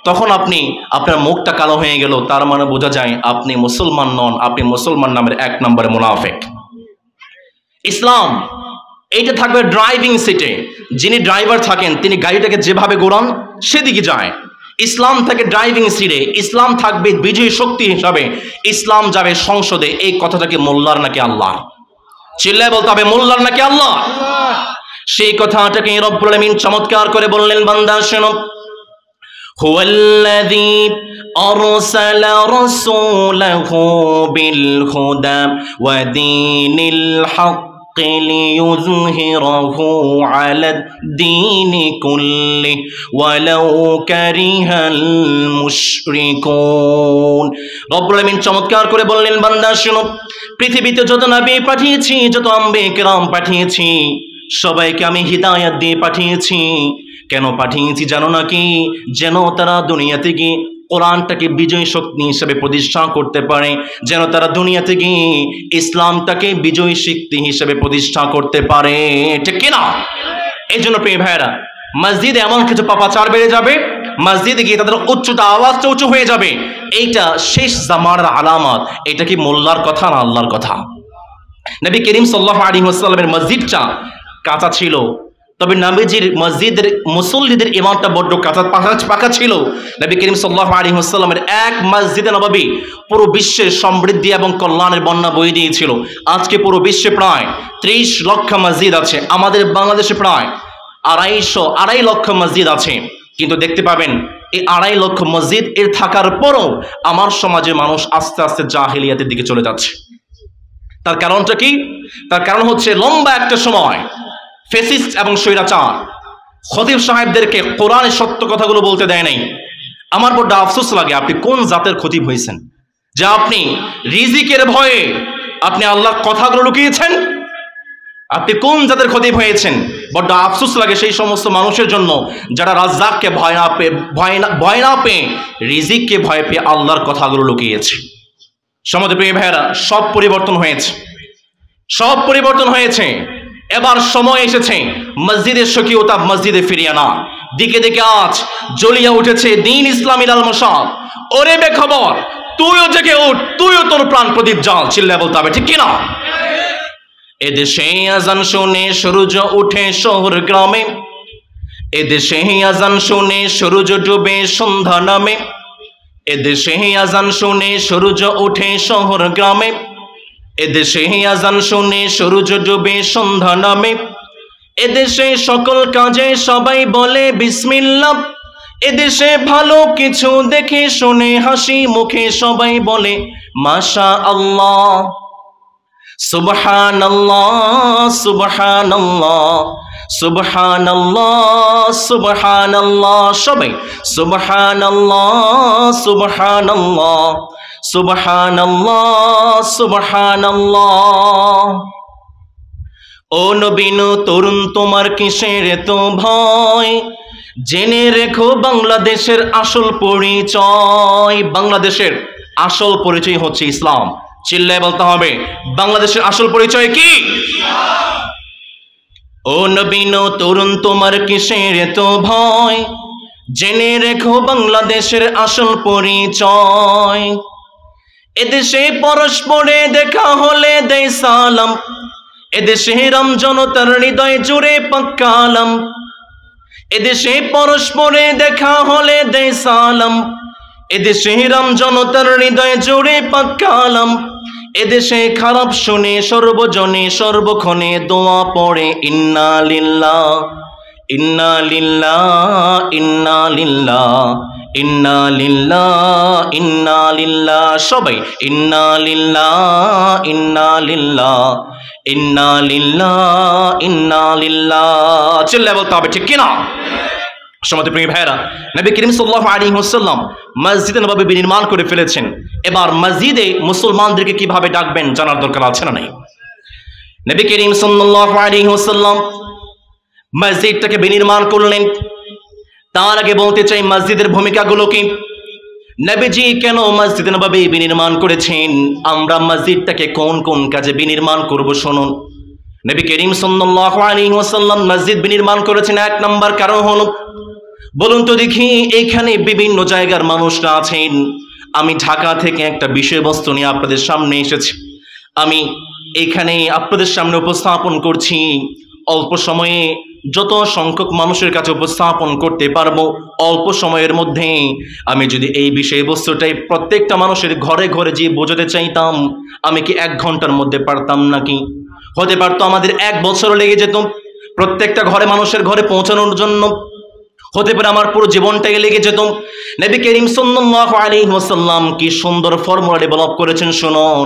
তখন আপনার মুখটা কালো হয়ে গেল, তার মানে বোঝা যায় আপনি মুসলমান নন, আপনি মুসলমান নামের এক নম্বরে মুনাফিক। ইসলাম এইটা থাকবে ড্রাইভিং সিটে, যিনি ড্রাইভার থাকেন তিনি গাড়িটাকে যেভাবে ঘোরান সেদিকে যায়। ইসলাম থাকে ড্রাইভিং সিটে, ইসলাম থাকবে বিজয়ী শক্তি হিসাবে, ইসলাম যাবে সংসদে। এই কথাটাকে মোল্লার নাকি আল্লাহ? চিল্লায় বলতে হবে, মোল্লার নাকি আল্লাহ? সেই কথাটাকে রব্বুল আলামিন চমৎকার করে বললেন, বান্দা শোনো, হুয়াল্লাযী আরসালা রাসূলাহু বিল হুদা ওয়া দীনিল হক লিইয়ুযহিরাহু আলাদ দীনি কুল্লি ওয়ালাউ কারিহাল মুশরিকুন। রব্বুল আলামিন চমৎকার করে বললেন, বান্দা শোনো, পৃথিবীতে যত নবী পাঠিয়েছি, যত আম্বিয়া কিরাম পাঠিয়েছি, সবাইকে আমি হিদায়াত দিয়ে পাঠিয়েছি। কেন পাঠিয়েছি জানো নাকি? যেন তারা দুনিয়াতে গিয়ে কোরআনটাকে বিজয়ী শক্তি হিসেবে প্রতিষ্ঠা করতে পারে, যেন তারা দুনিয়াতে গিয়ে ইসলামটাকে বিজয়ী শক্তি হিসেবে প্রতিষ্ঠা করতে পারে, ঠিক কিনা? এই জন্য প্রিয় ভাইয়েরা, মসজিদে এমন কিছু পাপাচার বেড়ে যাবে, মসজিদে গিয়ে তাদের উচ্চতা, আওয়াজটা উঁচু হয়ে যাবে। এইটা শেষ জামানার আলামত। এটা কি মোল্লার কথা না আল্লাহর কথা? নবী করিম সাল্লাল্লাহু আলাইহি ওয়াসাল্লামের মসজিদটা কাঁচা ছিল, তবে নবীজির মসজিদের মুসল্লিদের ঈমানটা বড্ড পাকা ছিল। নবী করিম সাল্লাল্লাহু আলাইহি ওয়াসাল্লামের এক মসজিদে নববী পুরো বিশ্বের সমৃদ্ধি এবং কল্যাণের বন্যা বয়ে দিয়েছিল। আজকে পুরো বিশ্বে প্রায় 30 লক্ষ মসজিদ আছে, আমাদের বাংলাদেশে প্রায় 2.5 লক্ষ মসজিদ আছে। কিন্তু দেখতে পাবেন এই 2.5 লক্ষ মসজিদ এর থাকার পরও আমার সমাজে মানুষ আস্তে আস্তে জাহেলিয়াতের দিকে চলে যাচ্ছে। তার কারণটা কি? তার কারণ হচ্ছে লম্বা একটা সময় ফেসিস্ট এবং স্বৈরাচার খতিব সাহেবদেরকে কোরআনের সত্য কথাগুলো বলতে দেয় নাই। আমার বড্ড আফসোস লাগে, আপনি কোন জাতের খতিব হয়েছেন যে আপনি রিজিকের ভয়ে আপনি আল্লাহর কথাগুলো লুকিয়েছেন? আপনি কোন জাতের খতিব হয়েছেন? বড্ড আফসোস লাগে সেই সমস্ত মানুষের জন্য যারা রাজ্জাককে ভয় না পেয়ে রিজিককে ভয় পেয়ে আল্লাহর কথাগুলো লুকিয়েছে। সমাজে প্রিয় ভাইয়েরা, সব পরিবর্তন হয়েছে, সব পরিবর্তন হয়েছে। এবার সময় এসেছে মসজিদের স্বকীয়তা মসজিদে ফিরিয়ে না। দিকে দিকে আজ জ্বলিয়া উঠেছে দ্বীন ইসলামী আল মশাল। ওরে বেখবর, তুইও জেগে উঠ, তুইও তোর প্রাণ প্রদীপ জ্বাল। চিল্লায় বলতে হবে, ঠিক কিনা? এদেশে আজান শুনে সূর্য উঠে শহর গ্রামে, এদেশে আজান শুনে সূর্য ডুবে সন্ধ্যা নামে, এদেশে আজান শুনে সূর্য ওঠে শহর গ্রামে, এদেশে আজান শুনে সূর্য ডুবে সন্ধ্যা নামে, এদেশে সকল কাজে সবাই বলে বিসমিল্লাহ, এদেশে ভালো কিছু দেখে শুনে হাসি মুখে সবাই বলে মাশা আল্লাহ। সুবহানাল্লাহ সুবহানাল্লাহ সুবহানাল্লাহ সুবহানাল্লাহ, সবাই সুবহানাল্লাহ সুবহানাল্লাহ সুবহানাল্লাহ সুবহানাল্লাহ। ও নবীন তরুণ তোমার কিসের এত ভয়, জেনে রেখো বাংলাদেশের আসল পরিচয়। বাংলাদেশের আসল পরিচয় হচ্ছে ইসলাম। চিল্লায় বলতে হবে, বাংলাদেশের আসল পরিচয় কি? ও নবীন তরুণ তোমার কিসের এত ভয়, জেনে রেখো বাংলাদেশের আসল পরিচয়। এদেশে পরস্পরে দেখা হলে দেয় সালাম, এদেশে রাম জনতার হৃদয় জুড়ে পাক্কালাম, এদেশে পরস্পরে দেখা হলে দেয় সালাম, এদেশে রাম জনতার হৃদয় জুড়ে পাক্কালাম, এদেশে খারাপ শুনে সর্বজনে সর্বক্ষণে দোয়া পড়ে ইন্না লিল্লাহ ইন্না লিল্লাহ ইন্না লিল্লাহ ইন্না লিল্লাহ ইন্না লিল্লাহ, সবাই ইন্না লিল্লাহ ইন্না লিল্লাহ ইন্না লিল্লাহ ইন্না লিল্লাহ। চিল্লায় বলতে হবে, ঠিক কিনা? সম্মানিত প্রিয় ভাইরা, নবী করিম সাল্লাল্লাহু আলাইহি ওয়াসাল্লাম মসজিদে নববী নির্মাণ করে ফেলেছেন। এবার মসজিদে মুসলমানদেরকে কিভাবে ডাকবেন জানার দরকার আছে না নাই? নবী করিম সাল্লাল্লাহু আলাইহি ওয়াসাল্লাম মসজিদটাকে বিনির্মাণ করলেন। তার আগে বলতে চাই মসজিদের ভূমিকাগুলো কি। নবীজি কেন মসজিদে নববী বিনির্মাণ করেছেন, আমরা মসজিদটাকে কোন কোন কাজে বিনির্মাণ করব শুনুন। নবী করিম সাল্লাল্লাহু আলাইহি ওয়াসাল্লাম মসজিদ বিনির্মাণ করেছেন, এক নাম্বার কারণ হলো, বলুন তো দেখি, এইখানে বিভিন্ন জায়গার মানুষরা আছেন। আমি ঢাকা থেকে একটা বিষয়বস্তু নিয়ে আপনাদের সামনে এসেছি, আমি এখানে আপনাদের সামনে উপস্থাপন করছি। অল্প সময়ে যত সংখ্যক মানুষের কাছে উপস্থাপন করতে পারবো, অল্প সময়ের মধ্যে আমি যদি এই বিষয়বস্তুটাই প্রত্যেকটা মানুষের ঘরে ঘরে যে বোঝাতে চাইতাম, আমি কি 1 ঘন্টার মধ্যে পারতাম নাকি? হতে পারতো আমাদের 1 বছর লেগে যেত প্রত্যেকটা ঘরে মানুষের ঘরে পৌঁছানোর জন্য। হতে পারে আমার পুরো জীবনটাই লেগে যেত। নবী করিম সাল্লাল্লাহু আলাইহি ওয়াসাল্লাম কি সুন্দর ফর্মুলা ডেভেলপ করেছেন শুনুন।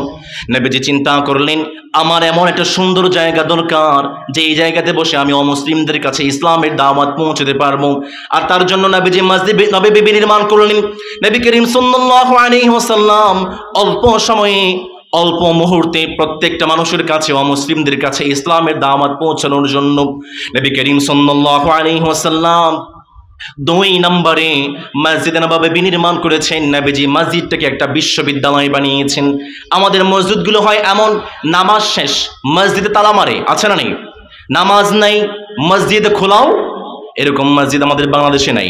নবীজি চিন্তা করলেন, আমার এমন একটা সুন্দর জায়গা দরকার যে এই জায়গাতে বসে আমি অমুসলিমদের কাছে ইসলামের দাওয়াত পৌঁছাতে পারবো। আর তার জন্য নবীজি মসজিদ নববী নির্মাণ করলেন। নবী করিম সাল্লাল্লাহু আলাইহি ওয়াসাল্লাম অল্প সময়ে অল্প মুহূর্তে প্রত্যেকটা মানুষের কাছে অমুসলিমদের কাছে ইসলামের দাওয়াত পৌঁছানোর জন্য নবী করিম সাল্লাল্লাহু আলাইহি ওয়াসাল্লাম 2 নম্বরে মসজিদে নববী বিনির্মাণ করেছেন। নবীজি মসজিদটাকে একটা বিশ্ববিদ্যালয় বানিয়েছেন। আমাদের মসজিদগুলো হয় এমন, নামাজ শেষ মসজিদে তালা মারে, আছে না নেই? নামাজ নাই মসজিদে খোলাও, এরকম মসজিদ আমাদের বাংলাদেশে নাই।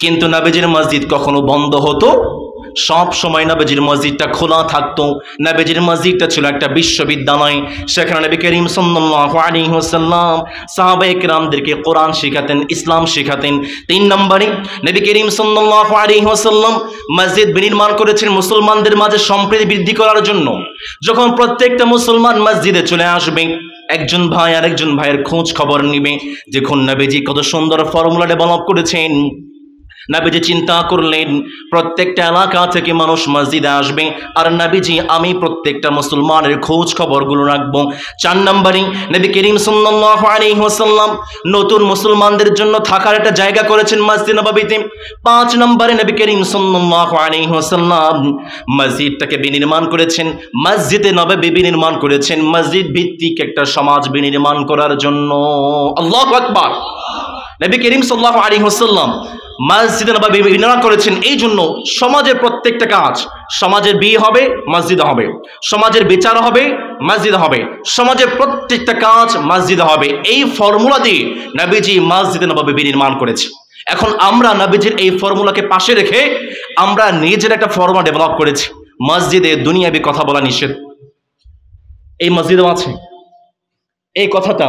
কিন্তু নবীজির মসজিদ কখনো বন্ধ হতো? সব সময় নবীজির মসজিদটা খোলা থাকতো। নবীজির মসজিদটা ছিল একটা বিশ্ববিদ্যালয়। সেখানে নবী করিম সাল্লাল্লাহু আলাইহি ওয়াসাল্লাম সাহাবায়ে কেরামদেরকে কোরআন শেখাতেন, ইসলাম শেখাতেন। 3 নম্বরে নবী করিম সাল্লাল্লাহু আলাইহি ওয়াসাল্লাম মসজিদ বিনির্মাণ করেছেন মুসলমানদের মাঝে সম্প্রীতি বৃদ্ধি করার জন্য। যখন প্রত্যেকটা মুসলমান মসজিদে চলে আসবে, একজন ভাই আরেকজন ভাইয়ের খোঁজ খবর নিবে। দেখুন নবীজি কত সুন্দর ফর্মুলা ডেভেলপ করেছেন। নবীজি চিন্তা করলেন, প্রত্যেকটা এলাকা থেকে মানুষ মসজিদে আসবে, আর নবীজি আমি প্রত্যেকটা মুসলমানের খোঁজ খবরগুলো রাখবো। 4 নম্বরে নবী করিম সাল্লাল্লাহু আলাইহি ওয়াসাল্লাম নতুন মুসলমানদের জন্য থাকার একটা জায়গা করেছেন মসজিদ নববীতে। 5 নম্বরে নবী করিম সাল্লাল্লাহু আলাইহি ওয়াসাল্লাম মসজিদটাকে বিনির্মাণ করেছেন, মসজিদে নববী বিনির্মাণ করেছেন মসজিদ ভিত্তিক একটা সমাজ বিনির্মাণ করার জন্য। আল্লাহু আকবার। নবী করিম সাল্লাল্লাহু আলাইহি ওয়াসাল্লাম মসজিদে নববী নির্মাণ করেছেন এই জন্য, সমাজের প্রত্যেকটা কাজ, সমাজের বিয়ে হবে মসজিদে হবে, সমাজের বিচার হবে মসজিদে হবে, সমাজের প্রত্যেকটা কাজ মসজিদে হবে। এই ফর্মুলা দিয়ে নবীজি মসজিদে নববী নির্মাণ করেছে। এখন আমরা নবীজির এই ফর্মুলাকে পাশে রেখে আমরা নিজের একটা ফর্মুলা ডেভেলপ করেছি। মসজিদে দুনিয়াবি কথা বলা নিষেধ, এই মসজিদেও আছে এই কথাটা।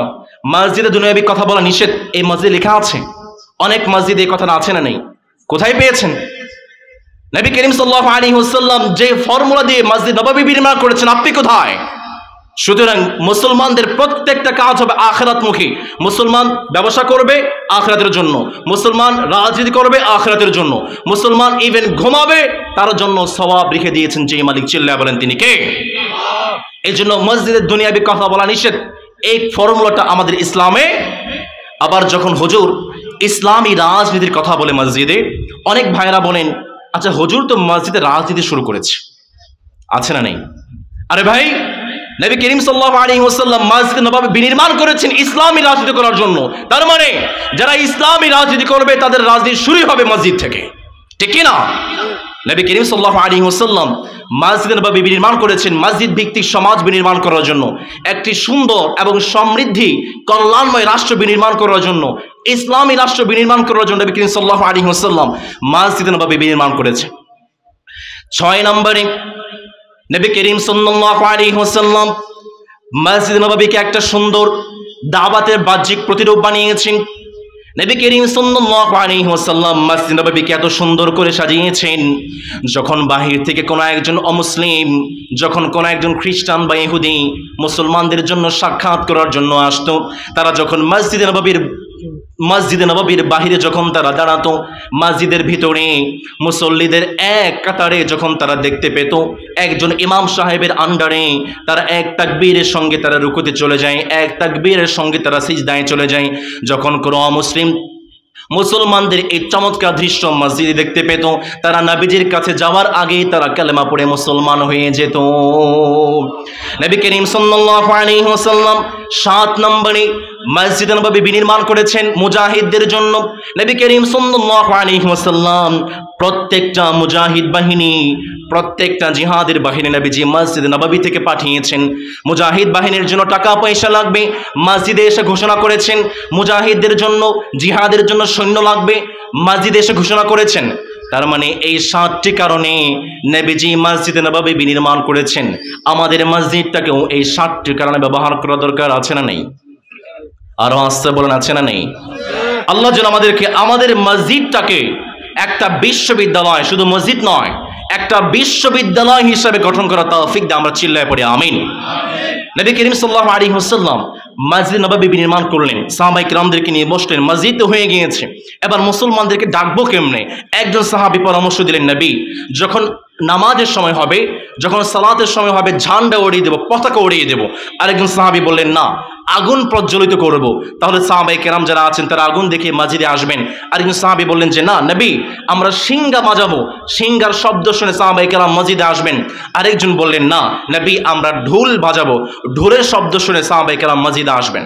মসজিদে দুনিয়াবি কথা বলা নিষেধ, এই মসজিদে লেখা আছে। অনেক মসজিদে এই কথাটা আছে না নেই? কোথায় পেয়েছেন? নবী করিম সাল্লাল্লাহু আলাইহি ওয়াসাল্লাম যে ফর্মুলা দিয়ে মসজিদ নববী নির্মাণ করেছেন, আপনি কোথায়? সুতরাং মুসলমানদের প্রত্যেকটা কাজ হবে আখিরাতমুখী। মুসলমান ব্যবসা করবে আখিরাতের জন্য, মুসলমান রাজনীতি করবে আখিরাতের জন্য, মুসলমান ইভেন ঘুমাবে তার জন্য সওয়াব রেখে দিয়েছেন যে মালিক। চিল্লায়া বলেন তিনি কে? এই জন্য মসজিদের দুনিয়াবি কথা বলা নিষেধ। এই ফর্মুলাটা আমাদের ইসলামে। আবার যখন হুজুর ইসলামী রাজনীতির কথা বলে মসজিদে, অনেক ভাইরা বলেন, আচ্ছা হুজুর তো মসজিদে রাজনীতি শুরু করেছে, আছে না নেই? আরে ভাই, নবী করিম সাল্লাল্লাহু আলাইহি ওয়াসাল্লাম মসজিদ নববী বিনির্মাণ করেছেন ইসলামী রাজনীতি করার জন্য। তার মানে যারা ইসলামী রাজনীতি করবে তাদের রাজনীতি শুরু হবে মসজিদ থেকে, ঠিক কি না? নবী করিম সাল্লাল্লাহু আলাইহি ওয়াসাল্লাম মসজিদ নববী বিনির্মাণ করেছেন মসজিদ ভিত্তিক সমাজ বিনির্মাণ করার জন্য, একটি সুন্দর এবং সমৃদ্ধি কল্যাণময় রাষ্ট্র বিনির্মাণ করার জন্য, ইসলামী রাষ্ট্র বিনির্মাণ করার জন্য নবী করিম সাল্লাল্লাহু আলাইহি ওয়াসাল্লাম মসজিদ নববী বিনির্মাণ করেছেন। 6 নম্বরে নবী করিম সাল্লাল্লাহু আলাইহি ওয়াসাল্লাম মসজিদ নববীকে একটা সুন্দর দাওয়াতের বাহ্যিক প্রতিরূপ বানিয়েছেন। নবী করিম সাল্লাল্লাহু আলাইহি ওয়াসাল্লাম মসজিদ নববীকে এত সুন্দর করে সাজিয়েছেন, যখন বাহির থেকে কোনো একজন অমুসলিম, যখন কোনো একজন খ্রিস্টান বা ইহুদি মুসলমানদের জন্য সাক্ষাৎ করার জন্য আসতো, তারা যখন মসজিদে নববীর বাহিরে যখন তারা দাঁড়াতো, মসজিদের ভিতরে মুসল্লিদের এক কাতারে যখন তারা দেখতে পেত, একজন ইমাম সাহেবের আন্ডারে তারা এক তাকবীরের সঙ্গে তারা রুকুতে চলে যায়, এক তাকবীরের সঙ্গে তারা সিজদায় চলে যায়। যখন কোনো অমুসলিম মুসলমানদের এই চমৎকার দৃশ্য মসজিদে দেখতে পেত, তারা নবীজির কাছে যাওয়ার আগেই তারা কালেমা পড়ে মুসলমান হয়ে যেত। নবী করিম সাল্লাল্লাহু আলাইহি ওয়াসাল্লাম 7 নম্বরে মসজিদ নববী বিনির্মাণ করেছেন মুজাহিদদের জন্য। নবী করিম সাল্লাল্লাহু আলাইহি ওয়াসাল্লাম প্রত্যেকটা মুজাহিদ বাহিনী, প্রত্যেকটা জিহাদের বাহিনী নবীজি মসজিদ নববী থেকে পাঠিয়েছেন। মুজাহিদ বাহিনীর জন্য টাকা পয়সা লাগবে, মসজিদে এসে ঘোষণা করেছেন। মুজাহিদদের জন্য, জিহাদের জন্য সৈন্য লাগবে, মসজিদে এসে ঘোষণা করেছেন। তার মানে এই 7টি কারণে নবীজি মসজিদ নববী বিনির্মাণ করেছেন। আমাদের মসজিদটাকেও এই 7টি কারণে ব্যবহার করা দরকার, আছে না নেই? আরো আসতে বলেন, আছে না নেই? আল্লাহ যেন আমাদেরকে আমাদের মসজিদটাকে একটা বিশ্ববিদ্যালয়, শুধু মসজিদ নয়, একটা বিশ্ববিদ্যালয় হিসেবে গঠন করা তৌফিক দেয়। আমরা চিল্লায় পড়ি আমিন। নবী করিম সাল্লাল্লাহু আলাইহি ওয়াসাল্লাম মসজিদ নববী বিনির্মাণ করলেন, সাহাবায়ে কেরামদেরকে নিয়ে বসলেন। মসজিদ তো হয়ে গিয়েছে, এবার মুসলমানদেরকে ডাকবো কেমনে? একজন সাহাবী পরামর্শ দিলেন, নবী যখন নামাজের সময় হবে, যখন সালাতের সময় হবে, ঝান্ডা উড়িয়ে দেব, পতাকা উড়িয়ে দেব। আরেকজন সাহাবী বললেন, না, আগুন প্রজ্বলিত করব। তাহলে সাহাবায়ে কেরাম যারা আছেন তারা আগুন দেখে মসজিদে আসবেন। আরেকজন সাহাবী বললেন যে না নবী, আমরা সিঙ্গা বাজাবো, সিঙ্গার শব্দ শুনে সাহাবায়ে কেরাম মসজিদে আসবেন। আরেকজন বললেন না নবী, আমরা ঢোল বাজাবো, ঢোলের শব্দ শুনে সাহাবায়ে কেরাম মসজিদে আসবেন।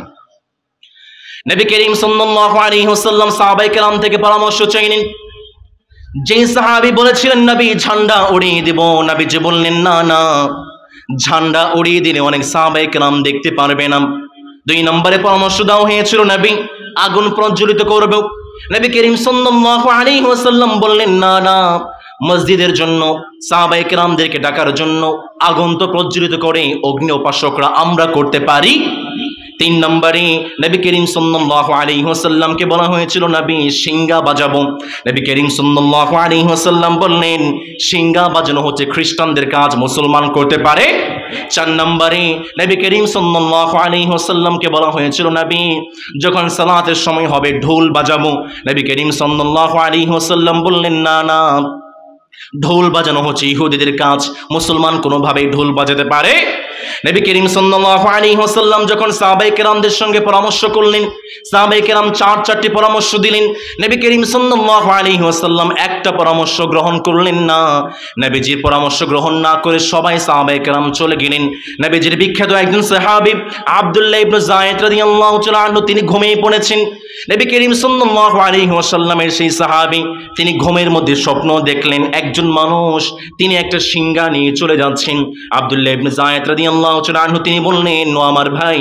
নবী করিম সাল্লাল্লাহু আলাইহি ওয়াসাল্লাম সাহাবায়ে কেরাম থেকে পরামর্শ চাইলেন। যে সাহাবী বলেছিলেন নবী ঝান্ডা উড়িয়ে দেব, নবীজি বললেন না না, ঝান্ডা উড়িয়ে দিলে অনেক সাহাবায়ে কেরাম দেখতে পারবে না। 2 নম্বরে পরামর্শ দেওয়া হয়েছিল নবী আগুন প্রজ্বলিত করব। নবী করিম সাল্লাল্লাহু আলাইহি ওয়াসাল্লাম বললেন না না, মসজিদের জন্য সাহাবায়ে কেরামদেরকে ডাকার জন্য আগুন তো প্রজ্বলিত করে অগ্নি উপাসকরা আমরা করতে পারি। 3 নম্বরে নবী করিম সাল্লাল্লাহু আলাইহি ওয়াসাল্লামকে বলা হয়েছিল নবী সিঙ্গা বাজাবো। নবী করিম সাল্লাল্লাহু আলাইহি ওয়াসাল্লাম বললেন সিঙ্গা বাজানো হচ্ছে খ্রিস্টানদের কাজ, মুসলমান করতে পারে। 4 নম্বরে নবী করিম সাল্লাল্লাহু আলাইহি ওয়াসাল্লামকে বলা হয়েছিল নবী যখন সালাতের সময় হবে ঢোল বাজাবো। নবী করিম সাল্লাল্লাহু আলাইহি ওয়াসাল্লাম বললেন না না, ঢোল বাজানো হচ্ছে ইহুদিদের কাজ, মুসলমান কোনোভাবেই ঢোল বাজাতে পারে। নবী করিম সাল্লাল্লাহু আলাইহি ওয়াসাল্লাম যখন সাহাবায়ে কেরামদের সঙ্গে পরামর্শ করলেন, সাহাবায়ে কেরাম 4টি পরামর্শ দিলেন। নবী করিম সাল্লাল্লাহু আলাইহি ওয়াসাল্লাম একটা পরামর্শ গ্রহণ করলেন না। নবীজির পরামর্শ গ্রহণ না করে সবাই সাহাবায়ে কেরাম চলে গেলেন। নবীজির বিখ্যাত একজন সাহাবী আব্দুল্লাহ ইবনে যায়েদ রাদিয়াল্লাহু তাআলা আনহু তিনি ঘুমিয়ে পড়েছেন। নবী করিম সাল্লাল্লাহু আলাইহি ওয়াসাল্লামের সেই সাহাবী তিনি ঘুমের মধ্যে স্বপ্ন দেখলেন একজন মানুষ তিনি একটা সিঙ্গা নিয়ে চলে যাচ্ছেন। আব্দুল্লাহ ইবনে যায়েদ রাদিয়াল্লাহু তাআলা আনহু তিনি বললেন, ও আমার ভাই,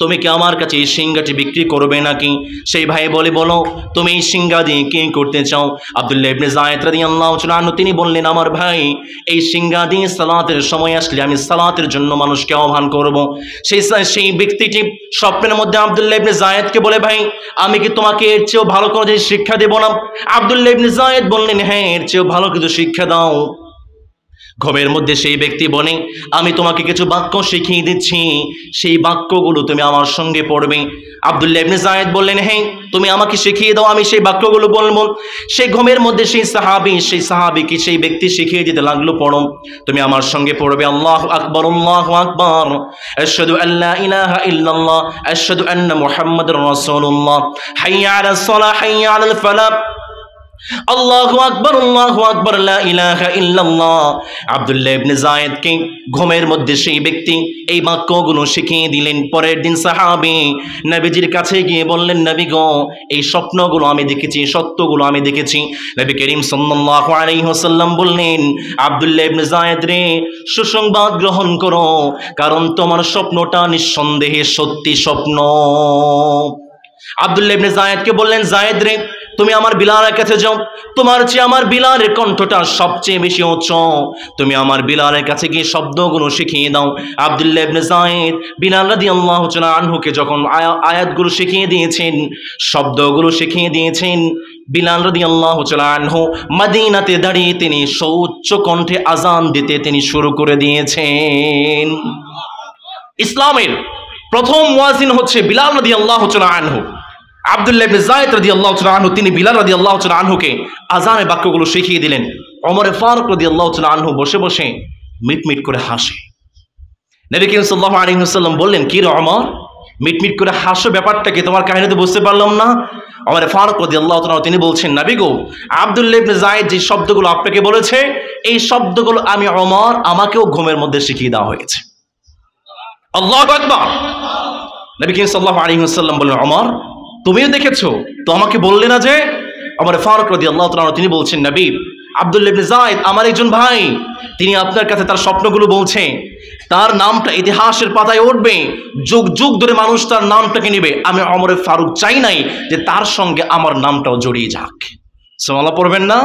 তুমি কি আমার কাছে এই সিংহাটি বিক্রি করবে নাকি? সেই ভাই বলে, বলো তুমি এই সিংহা দিয়ে কি করতে চাও? আব্দুল্লাহ ইবনে যায়েদ রাদিয়াল্লাহু তাআলা আনহু তিনি বললেন, আমার ভাই, এই সিংহা দিয়ে সালাতের সময় আসলে আমি সালাতের জন্য মানুষকে আহ্বান করব। সেই ব্যক্তিটি স্বপ্নের মধ্যে আব্দুল্লাহ ইবনে যায়েদকে বলে, ভাই আমি কি তোমাকে এর চেয়েও ভালো কোনো জিনিস শিক্ষা দেব না? আব্দুল্লাহ ইবনে যায়েদ বললেন, হ্যাঁ এর চেয়েও ভালো কিছু শিক্ষা দাও। ঘুমের মধ্যে সেই ব্যক্তি বলে, আমি তোমাকে কিছু বাক্য শিখিয়ে দিচ্ছি, সেই বাক্যগুলো তুমি আমার সঙ্গে পড়বে। আব্দুল্লাহ ইবনে যায়েদ বললেন, হ্যাঁ তুমি আমাকে শিখিয়ে দাও, আমি সেই বাক্যগুলো বলবো। সেই ঘুমের মধ্যে সেই সাহাবীকে সেই ব্যক্তি শিখিয়ে দিতে লাগলো, পড়ো তুমি আমার সঙ্গে পড়বে, আল্লাহু আকবার আল্লাহু আকবার, আশহাদু আল্লা ইলাহা ইল্লাল্লাহ, আশহাদু আন্না মুহাম্মাদুর রাসূলুল্লাহ, হাইয়া আলাস সালাহ, হাইয়া আলাল ফালাহ, আল্লাহু আকবার আল্লাহু আকবার, লা ইলাহা ইল্লাল্লাহ। আব্দুল্লাহ ইবনে যায়েদকে ঘুমের মধ্যে সেই ব্যক্তি এই বাক্যগুলো শিখিয়ে দিলেন। পরের দিন সাহাবী নবীজির কাছে গিয়ে বললেন, নবী গো, এই স্বপ্নগুলো আমি দেখেছি, সত্যগুলো আমি দেখেছি। নবী করিম সাল্লাল্লাহু আলাইহি ওয়াসাল্লাম বললেন, আব্দুল্লাহ ইবনে যায়েদ রে, সুসংবাদ গ্রহণ করো, কারণ তোমার স্বপ্নটা নিঃসন্দেহে সত্যি স্বপ্ন। আব্দুল্লাহ ইবনে যায়েদকে বললেন, যায়েদ রে, তুমি আমার বিলালের কাছে যাও, তোমার চেয়ে আমার বিলালের কণ্ঠটা সবচেয়ে বেশি উচ্চ, তুমি আমার বিলালের কাছে গিয়ে শব্দগুলো শিখিয়ে দাও। আব্দুল্লাহ ইবনে যায়েদ বিলাল রাদিয়াল্লাহু তাআলা আনহুকে যখন আয়াতগুলো শিখিয়ে দিয়েছেন, শব্দগুলো শিখিয়ে দিয়েছেন, বিলাল রাদিয়াল্লাহু তাআলা আনহু মদিনাতে দাঁড়িয়ে তিনি সৌচ্চ কণ্ঠে আজান দিতে তিনি শুরু করে দিয়েছেন। ইসলামের প্রথম মুয়াজ্জিন হচ্ছে বিলাল রাদিয়াল্লাহু তাআলা আনহু। আব্দুল্লাহ ইবনে যায়েদ রাদিয়াল্লাহু তাআলা আনহু তিনি বিলাল রাদিয়াল্লাহু তাআলা আনহুকে আযানের বাক্যগুলো শিখিয়ে দিলেন। ওমর ফারুক রাদিয়াল্লাহু তাআলা আনহু বসে বসে মিটমিট করে হাসে। নবী করিম সাল্লাল্লাহু আলাইহি ওয়াসাল্লাম বললেন, কি রে ওমর, মিটমিট করে হাসো, ব্যাপারটা কি? তোমার কাহিনীতে বুঝতে পারলাম না। ওমর ফারুক রাদিয়াল্লাহু তাআলা তিনি বলছেন, নবী গো, আব্দুল্লাহ ইবনে যায়েদ যে শব্দগুলো আপনাকে বলেছে, এই শব্দগুলো আমি ওমর আমাকেও ঘুমের মধ্যে শিখিয়ে দেওয়া হয়েছে। আল্লাহু আকবার। নবী করিম সাল্লাল্লাহু আলাইহি ওয়াসাল্লাম বললেন, ওমর তুমিও দেখেছো তো আমাকে বললে না যে? ওমর ফারুক রাদিয়াল্লাহু তাআলা তিনি বলছেন, নবী, আব্দুল্লাহ ইবনে যায়েদ আমার একজন ভাই, তিনি আপনার কাছে তার স্বপ্নগুলো বলছে, তার নামটা ইতিহাসের পাতায় উঠবে, যুগ যুগ ধরে মানুষ তার নামটাকে নেবে। আমি ওমর ফারুক চাই নাই যে তার সঙ্গে আমার নামটাও জড়িয়ে যাক। সুবহানাল্লাহ পড়বেন না?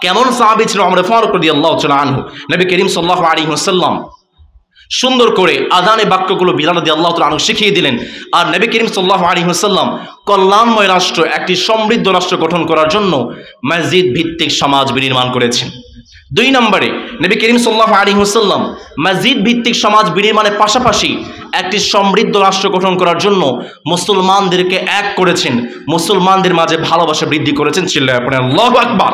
কেমন সাহাবী ছিল ওমর ফারুক রাদিয়াল্লাহু তাআলা আনহু। নবী করিম সাল্লাল্লাহু আলাইহি ওয়াসাল্লাম সুন্দর করে আযানের বাক্যগুলো বিলাল রাদিয়াল্লাহু তাআলা আনহু শিখিয়ে দিলেন। আর নবী করিম সাল্লাল্লাহু আলাইহি ওয়াসাল্লাম কল্যাণময় রাষ্ট্র, একটি সমৃদ্ধ রাষ্ট্র গঠন করার জন্য মসজিদ ভিত্তিক সমাজ বিনির্মাণ করেছেন। 2 নম্বরে নবী করিম সাল্লাল্লাহু আলাইহি ওয়াসাল্লাম মসজিদ ভিত্তিক সমাজ বিনির্মাণের পাশাপাশি একটি সমৃদ্ধ রাষ্ট্র গঠন করার জন্য মুসলমানদেরকে এক করেছেন, মুসলমানদের মাঝে ভালোবাসা বৃদ্ধি করেছেন। চিল্লায়ে পড়েন আল্লাহু আকবার।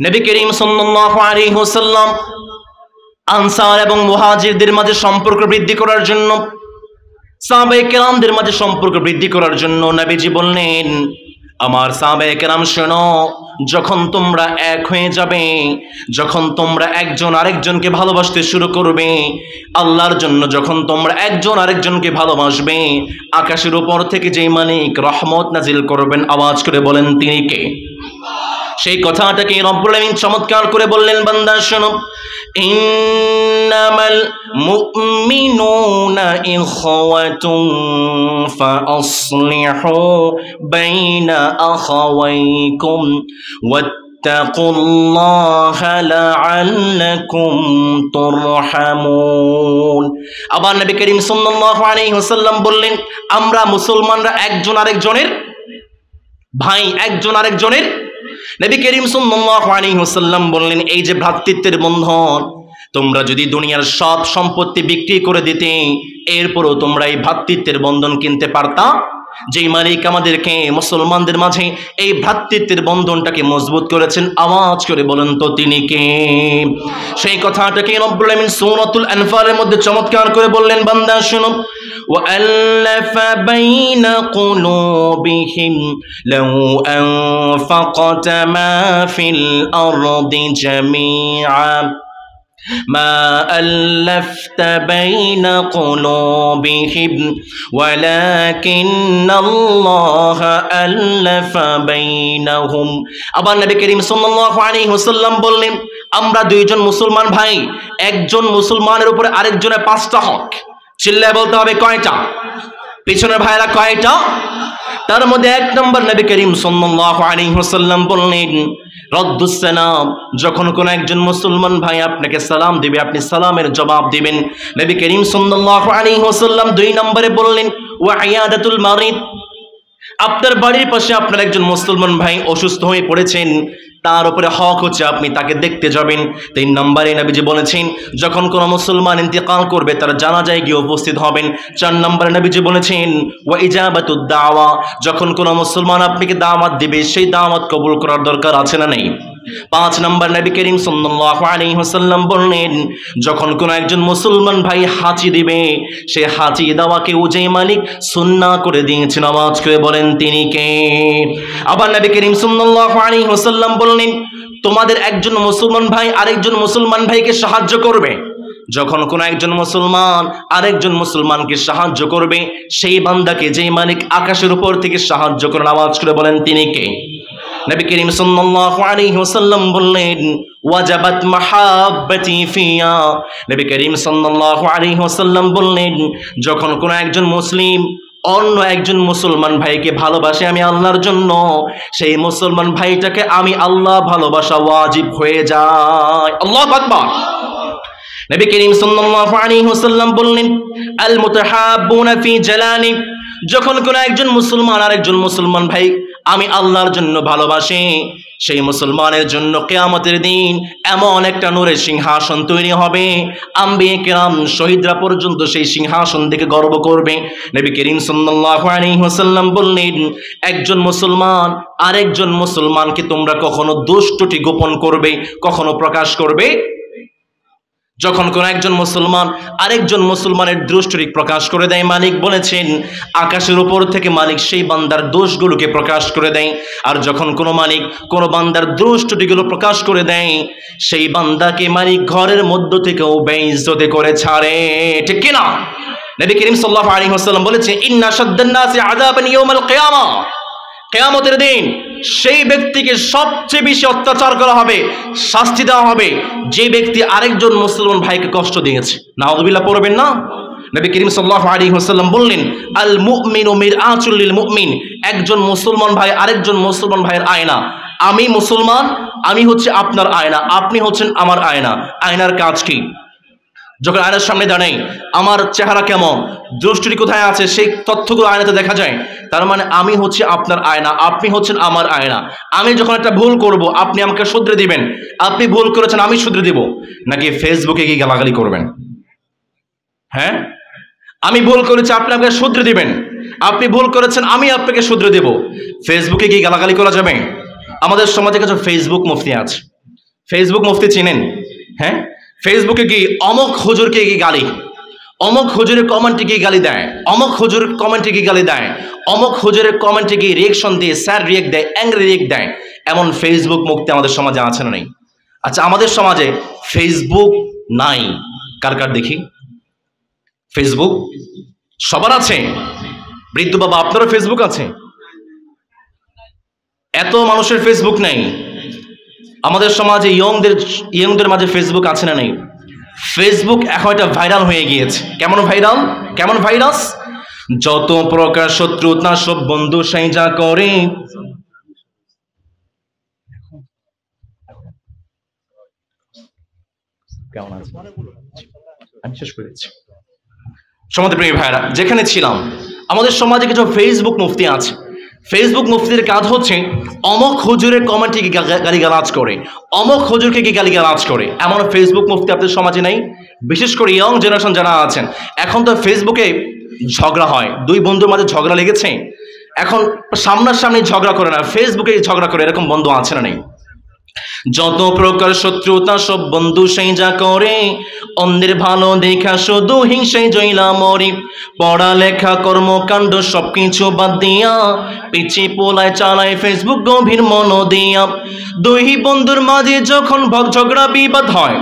নবী করিম সাল্লাল্লাহু আলাইহি ওয়াসাল্লাম আনসার এবং মুহাজিরদের মাঝে সম্পর্ক বৃদ্ধি করার জন্য, সাহাবায়ে কেরামদের মাঝে সম্পর্ক বৃদ্ধি করার জন্য নবীজি বললেন, আমার সাহাবায়ে কেরাম শোনো, যখন তোমরা এক হয়ে যাবে, যখন তোমরা একজন আরেকজনকে ভালোবাসতে শুরু করবে, আল্লাহর জন্য যখন তোমরা একজন আরেকজনকে ভালোবাসবে, আকাশের উপর থেকে যেই মালিক রহমত নাজিল করবেন, আওয়াজ করে বলেন তিনি কে? সেই কথাটাকে রব্বুল আলামিন চমৎকার করে বললেন, বান্দা শোনো, ইন্নামাল মুমিনুনা ইখওয়াতুন ফাআসলিহু বাইনা আখাওয়াইকুম ওয়াত্তাকুল্লাহা লাআল্লাকুম তুরহামুন। আবার নবী করিম সাল্লাল্লাহু আলাইহি ওয়াসাল্লাম বললেন, আমরা মুসলমানরা একজন আরেকজনের ভাই, একজন আরেকজনের। নবী করিম সাল্লাল্লাহু আলাইহি ওয়াসাল্লাম বললেন, এই যে ভ্রাতৃত্বের বন্ধন, তোমরা যদি দুনিয়ার সব সম্পত্তি বিক্রি করে দিতে, এরপরও তোমরা এই ভ্রাতৃত্বের বন্ধন কিনতে পারতা। যেই মালিক আমাদেরকে মুসলমানদের মাঝে এই ভ্রাতৃত্বের বন্ধনটাকে মজবুত করেছেন, আওয়াজ করে বলেন তো তিনি কে? সেই কথাটাকে রব্বুল আলামিন সূরাতুল আনফালের মধ্যে চমৎকার করে বললেন, বান্দা শুনো, وَأَلَّفَ بَيْنَ قُلُوبِهِمْ لَوْ أَنفَقْتَ مَا فِي الْأَرْضِ جَمِيعًا مَا أَلَّفْتَ بَيْنَ قُلُوبِهِمْ وَلَكِنَّ اللَّهَ أَلَّفَ بَيْنَهُمْ। আবার নবী করিম সাল্লাল্লাহু আলাইহি ওয়াসাল্লাম বললেন, আমরা দুইজন মুসলমান ভাই, একজন মুসলমানের উপরে আরেকজনের 5টা হক, চিল্লায় বলতে হবে কয়টা? পিছনের ভাইরা কয়টা? তার মধ্যে এক নম্বর নবী করিম সাল্লাল্লাহু আলাইহি ওয়াসাল্লাম বললেন রদ্দুস সালাম, যখন কোন একজন মুসলমান ভাই আপনাকে সালাম দিবে আপনি সালামের জবাব দিবেন। নবী করিম সাল্লাল্লাহু আলাইহি ওয়াসাল্লাম দুই নম্বরে বললেন ওয়া ইয়াদাতুল মারিদ, আপনার বাড়ির পাশে আপনার একজন মুসলমান ভাই অসুস্থ হয়ে পড়েছেন, তার উপরে হক হচ্ছে আপনি তাকে দেখতে যাবেন। 3 নম্বরে নবীজি বলেছেন যখন কোন মুসলমান ইন্তেকাল করবে তার জানাজায় গিয়ে উপস্থিত হবেন। 4 নম্বরে নবীজি বলেছেন ওয়া ইজাবাতুদ দাওয়া, যখন কোন মুসলমান আপনাকে দাওয়াত দিবে সেই দাওয়াত কবুল করার দরকার আছে না নেই? 5 নম্বর নবী করিম সাল্লাল্লাহু আলাইহি ওয়াসাল্লাম বললেন যখন কোন একজন মুসলমান ভাই হাঁচি দিবে সেই হাঁচি দেওয়াকে যে মালিক সুন্নাহ করে দিয়েছেন নামাজ করে বলেন তিনি কে? আবার নবী করিম সাল্লাল্লাহু আলাইহি ওয়াসাল্লাম বললেন তোমাদের একজন মুসলমান ভাই আরেকজন মুসলমান ভাইকে সাহায্য করবে। যখন কোন একজন মুসলমান আরেকজন মুসলমানকে সাহায্য করবে সেই বান্দাকে যে মালিক আকাশের উপর থেকে সাহায্য করে নামাজ করে বলেন তিনি কে? নবী করিম সাল্লাল্লাহু আলাইহি ওয়াসাল্লাম বললেন ওয়াজাবাত মাহাব্বতি ফিয়া, নবী করিম সাল্লাল্লাহু আলাইহি ওয়াসাল্লাম বললেন যখন কোন একজন মুসলিম অন্য একজন মুসলমান ভাইকে ভালোবাসে আমি আল্লাহর জন্য, সেই মুসলমান ভাইটাকে আমি আল্লাহ ভালোবাসা ওয়াজিব হয়ে যায়। আল্লাহু আকবার। নবী করিম সাল্লাল্লাহু আলাইহি ওয়াসাল্লাম বললেন আল মুতাহাব্বুনা ফি জালালি, যখন কোন একজন মুসলমান আরেকজন মুসলমান ভাই আমি আল্লাহর জন্য ভালোবাসে সেই মুসলমানের জন্য কিয়ামতের দিন এমন একটা নূরের সিংহাসন তৈরি হবে আম্বিয়া কিরাম শহীদরা পর্যন্ত সেই সিংহাসন দেখে গর্ব করবে। নবী করিম সাল্লাল্লাহু আলাইহি ওয়াসাল্লাম বললেন একজন মুসলমান আরেকজন মুসলমানকে তোমরা কখনো দুষ্টটি গোপন করবে কখনো প্রকাশ করবে? যখন কোন একজন মুসলমান আরেকজন মুসলমানের দোষটি প্রকাশ করে দেয় মালিক বলেছেন আকাশের উপর থেকে মালিক সেই বান্দার দোষগুলোকে প্রকাশ করে দেয়। আর যখন কোনো মালিক কোনো বান্দার দোষটিগুলো প্রকাশ করে দেয় সেই বান্দাকে মালিক ঘরের মধ্য থেকেও বেইজ্জতি করে ছাড়ে, ঠিক কিনা? নবী করিম সাল্লাল্লাহু আলাইহি ওয়াসাল্লাম বলেছেন ইন্না শাদ্দান নাসি আযাবান ইয়াউমাল কিয়ামা, কিয়ামতের দিন সেই ব্যক্তিকে সবচেয়ে বেশি অত্যাচার করা হবে শাস্তি দেওয়া হবে যে ব্যক্তি আরেকজন মুসলমান ভাইকে কষ্ট দিয়েছে। নাউযুবিল্লাহ পড়বেন না? নবী করিম সাল্লাল্লাহু আলাইহি ওয়াসাল্লাম বললেন আল মুমিনু মিরআতুল লিল মুমিন, একজন মুসলমান ভাই আরেকজন মুসলমান ভাইয়ের আয়না। আমি মুসলমান, আমি হচ্ছে আপনার আয়না, আপনি হচ্ছেন আমার আয়না। আয়নার কাজ কি? যখন আয়নার সামনে দাঁড়াই আমার চেহারা কেমন দৃষ্টি কোথায় আছে সেই তথ্যগুলো আয়নাতে দেখা যায়। তার মানে আমি হচ্ছে আপনার আয়না, আপনি হচ্ছেন আমার আয়না। আমি যখন একটা ভুল করব আপনি আমাকে শুধরে দিবেন, আপনি ভুল করেছেন আমি শুধরে দিব। নাকি ফেসবুকে গিয়ে গালাগালি করবেন? হ্যাঁ, আমি ভুল করেছি আপনি আমাকে শুধরে দিবেন, আপনি ভুল করেছেন আমি আপনাকে শুধরে দেব। ফেসবুকে গিয়ে গালাগালি করা যাবে? আমাদের সমাজে কিছু ফেসবুক মুফতি আছে। ফেসবুক মুফতি চিনেন? হ্যাঁ, ফেসবুকে গিয়ে অমক হুজুরকে গিয়ে গালি, অমক হুজুরের কমেন্টে গিয়ে গালি দেয়, অমক হুজুরের কমেন্টে গিয়ে গালি দেয়, অমক হুজুরের কমেন্টে গিয়ে রিয়েকশন দিয়ে স্যার রিয়েক্ট দেয়, অ্যাংরি রিয়েক্ট দেয়। এমন ফেসবুক মুক্তি আমাদের সমাজে আছে না নেই? আচ্ছা, আমাদের সমাজে ফেসবুক নাই কার কার দেখি? ফেসবুক সবার আছে? বৃদ্ধ বাবা আপনারও ফেসবুক আছে? এত মানুষের ফেসবুক নেই। আমাদের সমাজে ইয়ংদের মাঝে ফেসবুক আছে না নেই? ফেসবুক এখন একটা ভাইরাল হয়ে গিয়েছে। কেমন ভাইরাল? কেমন ভাইরাস? যত প্রকার শত্রুতা সব বন্ধু সাইজা করে। কেমন আছে? আমি শেষ করে দিচ্ছি। সমাজপ্রেমী ভাইরা যেখানে ছিলাম আমাদের সমাজে কিছু ফেসবুক মুফতি আছে। ফেসবুক মুফতির কাজ হচ্ছে অমক হুজুরের কমেন্টে কি গালিগালাজ করে, অমক হুজুরকে কি গালিগালাজ করে। এমন ফেসবুক মুফতি আপনাদের সমাজে নেই? বিশেষ করে ইয়ং জেনারেশন যারা আছেন, এখন তো ফেসবুকে ঝগড়া হয়, দুই বন্ধুর মাঝে ঝগড়া লেগেছে, এখন সামনাসামনি ঝগড়া করে না, ফেসবুকে ঝগড়া করে, এরকম বন্ধু আছে না নেই? যত প্রকার শত্রুতা সব বন্ধু সাইজা করে, অন্যের ভালো দেখা শুধু হিংসায় জইলা মরি। পড়ালেখা কর্মকাণ্ড সবকিছু বাদ দিয়া পিছে পোলায় চালায় ফেসবুক গভীর মন দিয়া। দুই বন্ধুর মাঝে যখন ঝগড়া বিবাদ হয়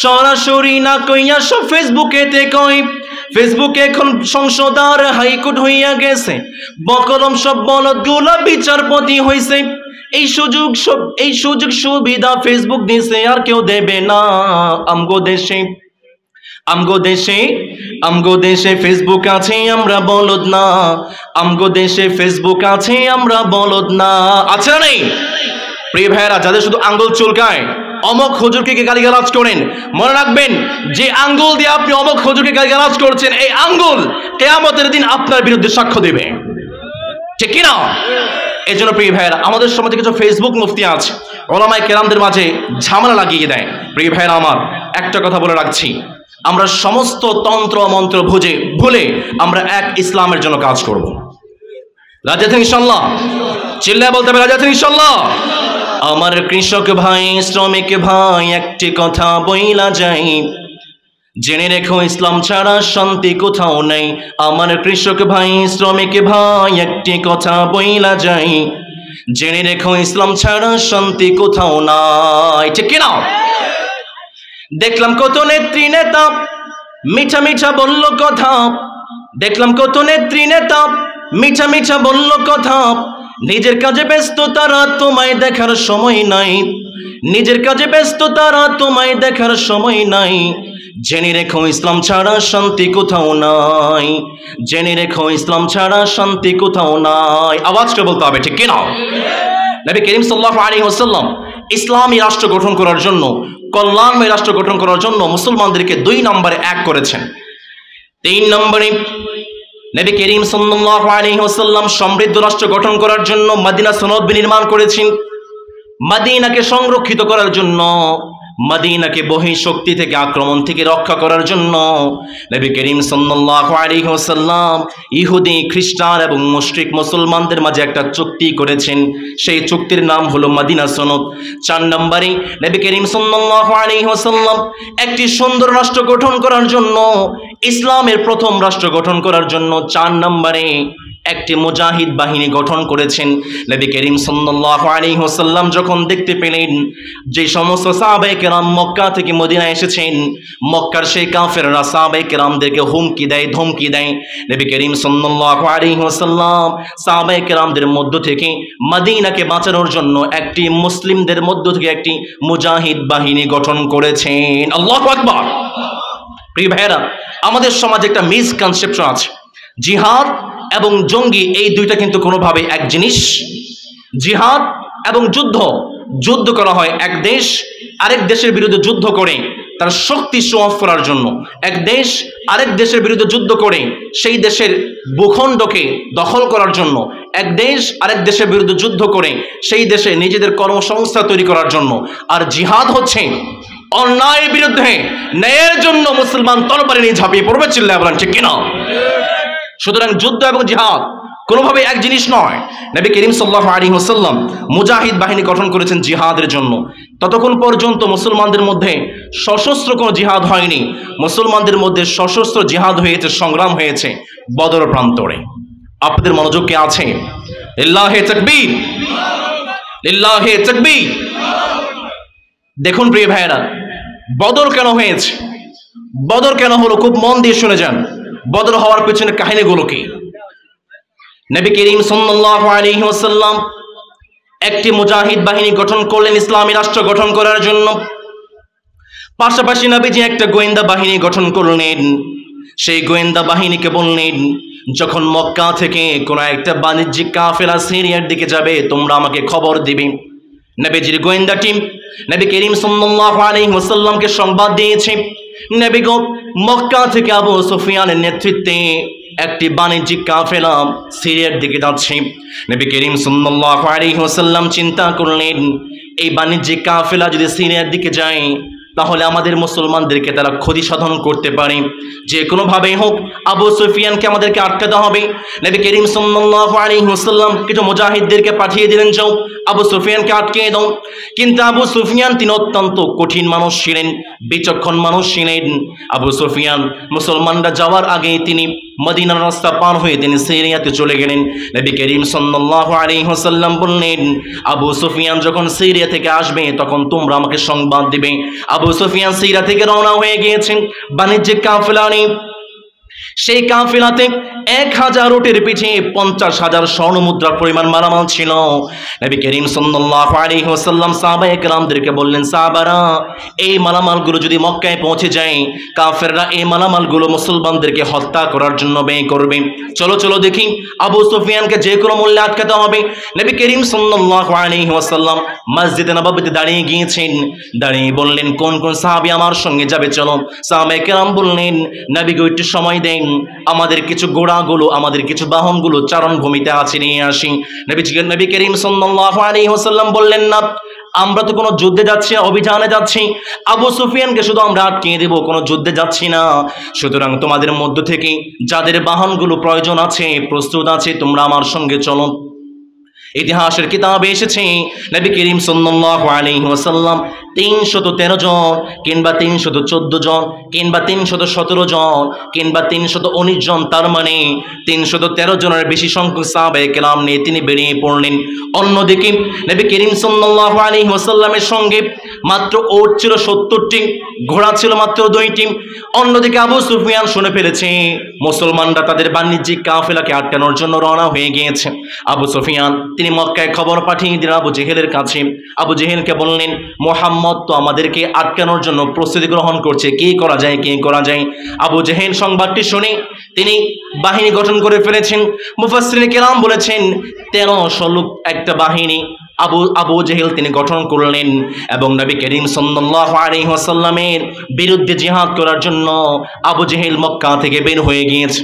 সরাসরি না কইয়া সব ফেসবুকেতে কয়। ফেসবুকে এখন সংসদ আর হাইকোর্ট হইয়া গেছে, বকলম সব বলদগুলা বিচারপতি হইছে। এই সুযোগ সুবিধা ফেসবুক দিছে আর কেউ দেবে না আমগো দেশে। আমগো দেশে ফেসবুক আছে আমরা বলদ না, আমগো দেশে ফেসবুক আছে আমরা বলদ না। আছে না নেই? প্রিয় ভাইয়েরা, যাদের শুধু আঙ্গুল চুলকায় অমক হুজুরকে গালিগালাজ করেন, মনে রাখবেন যে আঙ্গুল দিয়ে আপনি অমক হুজুরকে গালিগালাজ করছেন, এই আঙ্গুল কিয়ামতের দিন আপনার বিরুদ্ধে সাক্ষ্য দেবে, ঠিক কিনা? এই জন্য প্রিয় ভাইয়েরা, আমাদের সমাজে কিছু ফেসবুক মুফতি আছে, ওলামায়ে কেরামদের মাঝে ঝামেলা লাগিয়ে দেয়। প্রিয় ভাইয়েরা আমার, একটা কথা বলে রাখছি, আমরা সমস্ত তন্ত্র মন্ত্র ভুলে আমরা এক ইসলামের জন্য কাজ করব। রাজি আছেন ইনশাআল্লাহ? চিল্লায় বলতে হবে রাজি আছেন ইনশাআল্লাহ? আমার কৃষক ভাই, শ্রমিক ভাই, একটি কথা বইলা যাই, জেনে রেখো ইসলাম ছাড়া শান্তি কোথাও নেই। আমার কৃষক ভাই, শ্রমিক ভাই, একটি কথা বইলা যাই, জেনে রেখো ইসলাম ছাড়া শান্তি কোথাও নাই, ঠিক কিনা? দেখলাম কত নেত্রী নেতা মিঠা মিঠা বলল কথা, দেখলাম কত নেত্রী নেতা মিঠা মিঠা বলল কথা, নিজের কাজে ব্যস্ত তারা, তোমায় দেখার সময় নাই, নিজের কাজে ব্যস্ত তারা, তোমায় দেখার সময় নাই। জেনে রেখো ইসলাম ছাড়া শান্তি কোথাও নাই, জেনে রেখো ইসলাম ছাড়া শান্তি কোথাও নাই। আওয়াজ করে বলতে হবে, ঠিক কিনা? নবী করিম সাল্লাল্লাহু আলাইহি ওয়াসাল্লাম ইসলামী রাষ্ট্র গঠন করার জন্য, কল্যাণময় রাষ্ট্র গঠন করার জন্য মুসলমানদেরকে 2 নম্বরে এক করেছেন। 3 নম্বরে নবী করিম সাল্লাল্লাহু আলাইহি ওয়াসাল্লাম সমৃদ্ধ রাষ্ট্র গঠন করার জন্য মদিনা সনদ বিনির্মাণ করেছেন। মদিনাকে সংরক্ষিত করার জন্য, মদিনাকে বহিঃশক্তি থেকে, আক্রমণ থেকে রক্ষা করার জন্য নবী করিম সাল্লাল্লাহু আলাইহি ওয়াসাল্লাম ইহুদি, খ্রিস্টান এবং মুশরিক মুসলমানদের মাঝে একটা চুক্তি করেছেন। সেই চুক্তির নাম হলো মদিনা সনদ। 4 নম্বরে নবী করিম সাল্লাল্লাহু আলাইহি ওয়াসাল্লাম একটি সুন্দর রাষ্ট্র গঠন করার জন্য, ইসলামের প্রথম রাষ্ট্র গঠন করার জন্য 4 নম্বরে একটি মুজাহিদ বাহিনী গঠন করেছেন। নবী করিম সাল্লাল্লাহু আলাইহি ওয়াসাল্লাম যখন দেখতে পেলেন যে সমস্ত সাহাবায়ে কেরাম মক্কা থেকে মদিনায় এসেছেন, মক্কার সেই কাফেররা সাহাবায়ে কেরামদেরকে হুমকি দেয়, ধমকি দেয়, নবী করিম সাল্লাল্লাহু আলাইহি ওয়াসাল্লাম সাহাবায়ে কেরামদের মধ্য থেকে মদিনাকে বাঁচানোর জন্য একটি মুসলিমদের মধ্য থেকে একটি মুজাহিদ বাহিনী গঠন করেছেন। আল্লাহু আকবার। প্রিয় ভাইয়েরা, আমাদের সমাজে একটা মিসকনসেপশন আছে, জিহাদ এবং জঙ্গি এই দুইটা কিন্তু কোনোভাবে এক জিনিস। জিহাদ এবং যুদ্ধ করা হয় এক দেশ আরেক দেশের বিরুদ্ধে যুদ্ধ করে তার শক্তি শো অফ করার জন্য। এক দেশ আরেক দেশের বিরুদ্ধে যুদ্ধ করে সেই দেশের ভূখণ্ডকে দখল করার জন্য। এক দেশ আরেক দেশের বিরুদ্ধে যুদ্ধ করে সেই দেশে নিজেদের কর্মসংস্থান তৈরি করার জন্য। আর জিহাদ হচ্ছে অন্যায়ের বিরুদ্ধে ন্যায়ের জন্য মুসলমান তরবারি নিয়ে ঝাঁপিয়ে পড়বে। চিল্লায় বলেন ঠিক কিনা? সুতরাং যুদ্ধ এবং জিহাদ কোনোভাবে এক জিনিস নয়। নবী করিম সাল্লাল্লাহু আলাইহি ওয়াসাল্লাম মুজাহিদ বাহিনী গঠন করেছেন জিহাদের জন্য। ততক্ষণ পর্যন্ত মুসলমানদের মধ্যে সশস্ত্র কোনো জিহাদ হয়নি। মুসলমানদের মধ্যে সশস্ত্র জিহাদ হয়েছে, সংগ্রাম হয়েছে বদর প্রান্তরে। আপনাদের মনোযোগ কে আছে? লিল্লাহি তাকবীর, লিল্লাহি তাকবীর। দেখুন প্রিয় ভাইয়েরা, বদর কেন হয়েছে, বদর কেন হলো, খুব মন দিয়ে শুনে যান। বদর হওয়ার পেছনে কাহিনীগুলো কি? নবী করিম সাল্লাল্লাহু আলাইহি ওয়াসাল্লাম একটি মুজাহিদ বাহিনী গঠন করলেন ইসলামী রাষ্ট্র গঠন করার জন্য। পাশাপাশি নবীজি একটা গোয়েন্দা বাহিনী গঠন করলেন। সেই গোয়েন্দা বাহিনীকে বললেন, যখন মক্কা থেকে কোনো একটা বাণিজ্যিক কাফেলা সিরিয়ার দিকে যাবে তোমরা আমাকে খবর দিবে। নবীজির গোয়েন্দা টিম নবী করিম সাল্লাল্লাহু আলাইহি ওয়াসাল্লামকে সংবাদ দিয়েছে, নবী গো, মক্কা থেকে আবু সুফিয়ানের নেতৃত্বে একটি বাণিজ্যিক কাফেলা সিরিয়ার দিকে যাচ্ছে। নবী করিম সাল্লাল্লাহু আলাইহি ওয়াসাল্লাম চিন্তা করলেন, এই বাণিজ্যিক কাফেলা যদি সিরিয়ার দিকে যায় তাহলে আমাদের মুসলমানদেরকে তারা ক্ষতি সাধন করতে পারে। যে কোনোভাবেই হোক আবু সুফিয়ানকে আমাদেরকে আটকাতে হবে। নবী করিম সাল্লাল্লাহু আলাইহি ওয়াসাল্লাম কিছু মুজাহিদদেরকে পাঠিয়ে দিলেন, যাও আবু সুফিয়ানকে আটকে দাও। কিন্তু আবু সুফিয়ান তিনি অত্যন্ত কঠিন মানুষ ছিলেন, বিচক্ষণ মানুষ ছিলেন। আবু সুফিয়ান মুসলমানরা যাওয়ার আগে তিনি মদিনার রাস্তা পার হয়ে তিনি সিরিয়াতে চলে গেলেন। নবী করিম সাল্লাল্লাহু আলাইহি ওয়াসাল্লাম বললেন, আবু সুফিয়ান যখন সিরিয়া থেকে আসবে তখন তোমরা আমাকে সংবাদ দিবে। আবু সুফিয়ান সিরিয়া থেকে রওনা হয়ে গিয়েছেন বাণিজ্যিক কাফেলা নিয়ে। সেই কাফেলাতে 1000 উটের পিঠে 50,000 স্বর্ণ মুদ্রার পরিমাণ মালামাল ছিল। নবী করিম সাল্লাল্লাহু আলাইহি ওয়াসাল্লাম সাহাবায়ে কেরামদেরকে বললেন, সাহাবারা, এই মালামালগুলো যদি মক্কায় পৌঁছে যায়, কাফেররা এই মালামালগুলো মুসলমানদেরকে হত্যা করার জন্য ব্যয় করবে। চলো চলো দেখি, আবু সুফিয়ানকে যে কোনো মূল্যে আটকাতে হবে। নবী করিম সাল্লাল্লাহু আলাইহি ওয়াসাল্লাম মসজিদে নববীতে দাঁড়িয়ে গিয়েছেন। দাঁড়িয়ে বললেন, কোন কোন সাহাবী আমার সঙ্গে যাবে? চলো। সাহাবায়ে কেরাম বললেন, নবী গো একটু সময় দেন, আমাদের কিছু ঘোড়াগুলো, আমাদের কিছু বাহনগুলো চারণভূমিতে আছে, নিয়ে আসি। নবী করিম সাল্লাল্লাহু আলাইহি ওয়াসাল্লাম বললেন, না, আমরা তো কোনো যুদ্ধে যাচ্ছি, অভিযানে যাচ্ছি, আবু সুফিয়ানকে শুধু আমরা আটকিয়ে দেব, কোনো যুদ্ধে যাচ্ছি না। সুতরাং তোমাদের মধ্য থেকে যাদের বাহনগুলো প্রয়োজন আছে, প্রস্তুত আছে, তোমরা আমার সঙ্গে চলো। ইতিহাসের কিতাবে এসেছে নবী করিম সাল্লাল্লাহু আলাইহি ওয়াসাল্লাম 313 জন কিংবা 314 জন কিংবা 317 জন কিংবা 319 জন, তার মানে 313 জনের বেশি সংখ্যক সাহাবায়ে কেরাম নিয়ে তিনি বেরিয়ে পড়লেন। অন্যদিকে নবী করিম সাল্লাল্লাহু আলাইহি ওয়াসাল্লামের সঙ্গে মাত্র ওট ছিল 70টি, ঘোড়া ছিল মাত্র 2টি। অন্যদিকে আবু সুফিয়ান শুনে ফেলেছে মুসলমানরা তাদের বাণিজ্যিক কাফেলাকে আটকানোর জন্য রওনা হয়ে গিয়েছে। আবু সুফিয়ান তিনি মক্কায় খবর পাঠিয়ে দিলেন আবু জেহেলের কাছে। আবু জেহেলকে বললেন, মুহাম্মদ তো আমাদেরকে আটকানোর জন্য প্রস্তুতি গ্রহণ করছে, কি করা যায়, কি করা যায়? আবু জেহেল সংবাদটি শুনে তিনি বাহিনী গঠন করে ফেলেছেন। মুফাসসিরিন কেরাম বলেছেন 1300 লোক একটা বাহিনী আবু জেহেল তিনি গঠন করলেন এবং নবী করিম সাল্লাল্লাহু আলাইহি ওয়াসাল্লামের বিরুদ্ধে জিহাদ করার জন্য আবু জেহেল মক্কা থেকে বের হয়ে গিয়েছে।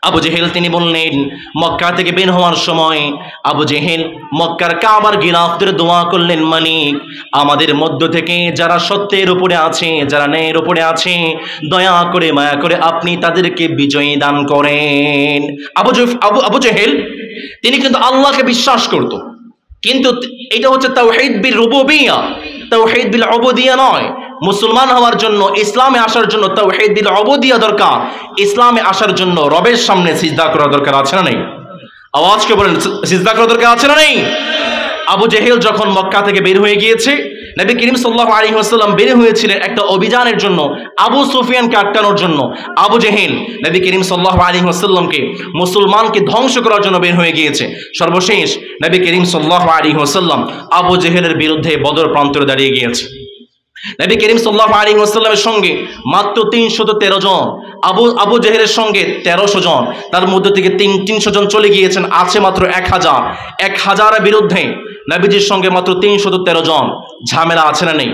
আবু জেহেল তিনি বললেন, মক্কা থেকে বের হওয়ার সময় আবু জেহেল মক্কার কাবার গিলাফদের দোয়া করলেন, মালিক, আমাদের মধ্য থেকে যারা সত্যের উপরে আছে, যারা ন্যায়ের উপরে আছে, দয়া করে মায়া করে আপনি তাদেরকে বিজয়ী দান করেন। আবু জেহেল তিনি কিন্তু আল্লাহকে বিশ্বাস করত, কিন্তু এটা হচ্ছে তাওহীদ বিল রুবুবিয়্যাহ, তাওহীদ বিল উবুদিয়্যাহ নয়। মুসলমান হওয়ার জন্য, ইসলামে আসার জন্য তাওহীদ বিল উবুদিয়্যাহ দরকার। ইসলামে আসার জন্য রবের সামনে সিজদা করা দরকার, আছে না নেই? আওয়াজকে বলেন, সিজদা করা দরকার, আছে না নেই? আবু জেহেল যখন মক্কা থেকে বের হয়ে গিয়েছে, নবী করিম সাল্লাল্লাহু আলাইহি ওয়াসাল্লাম বের হয়েছিলেন একটা অভিযানের জন্য, আবু সুফিয়ানকে আটকানোর জন্য। আবু জেহেল নবী করিম সাল্লাল্লাহু আলাইহি ওয়াসাল্লামকে, মুসলমানকে ধ্বংস করার জন্য বের হয়ে গিয়েছে। সর্বশেষ নবী করিম সাল্লাল্লাহু আলাইহি ওয়াসাল্লাম আবু জেহেলের বিরুদ্ধে বদর প্রান্তরে দাঁড়িয়ে গিয়েছে। নবী করিম সাল্লাল্লাহু আলাইহি ওয়াসাল্লামের সঙ্গে মাত্র 313 জন, আবু জেহেলের সঙ্গে 1300 জন, তার মধ্যে থেকে 300 জন চলে গিয়েছেন, আছে মাত্র 1000। 1000-এর বিরুদ্ধে নবীজির সঙ্গে মাত্র 313 জন। ঝামেলা আছে না নেই?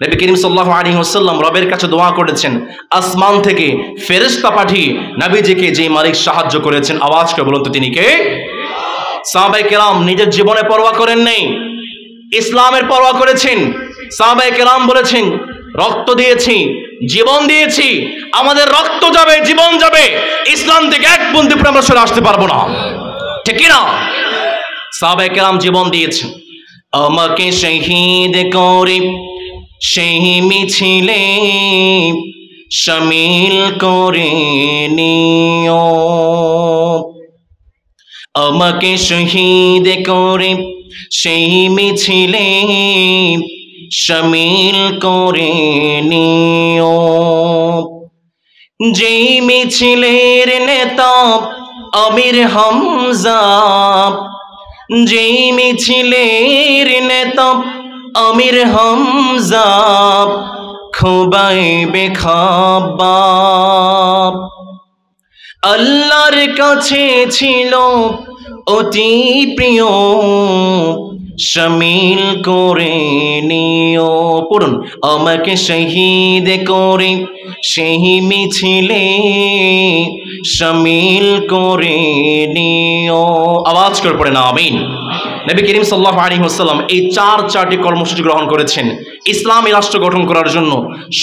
নবী করিম সাল্লাল্লাহু আলাইহি ওয়াসাল্লাম রবের কাছে দোয়া করেছেন, আসমান থেকে ফেরেশতা পাঠিয়ে নবীজিকে যে মালিক সাহায্য করেছেন, আওয়াজ করে বলুন তো তিনি কে? সাহাবায়ে কেরাম নিজের জীবনে পরোয়া করেন নাই, ইসলামের পরোয়া করেছেন। সাহাবায়ে কেরাম বলেছেন, রক্ত দিয়েছি, জীবন দিয়েছি, আমাদের রক্ত যাবে, জীবন যাবে, ইসলাম থেকে এক বিন্দু পরে আমরা সরে আসতে পারবো না, ঠিক কি না? সাহাবায়ে কেরাম জীবন দিয়েছেন। আমাকে শহীদ করে সেই মিছিলে শামিল করে নিও, আমাকে শহীদ করে সেই মিছিলে শামিল করে নিও, যেই মিছিলের নেতা আমির হামজা, যেই মিছিলের নেতা আমির হামজা, খুবাইবে খাব্বাব, আল্লাহর কাছে ছিল অতি প্রিয়, শামিল করে নিও। পড়ুন, আমাকে শহীদ করে সেই মিছিলে শামিল করে নিও। আওয়াজ করে পড়ে না আমিন। নবী করিম সাল্লাল্লাহু আলাইহি ওয়াসাল্লাম এই চারটি কর্মসূচি গ্রহণ করেছেন ইসলামী রাষ্ট্র গঠন করার জন্য,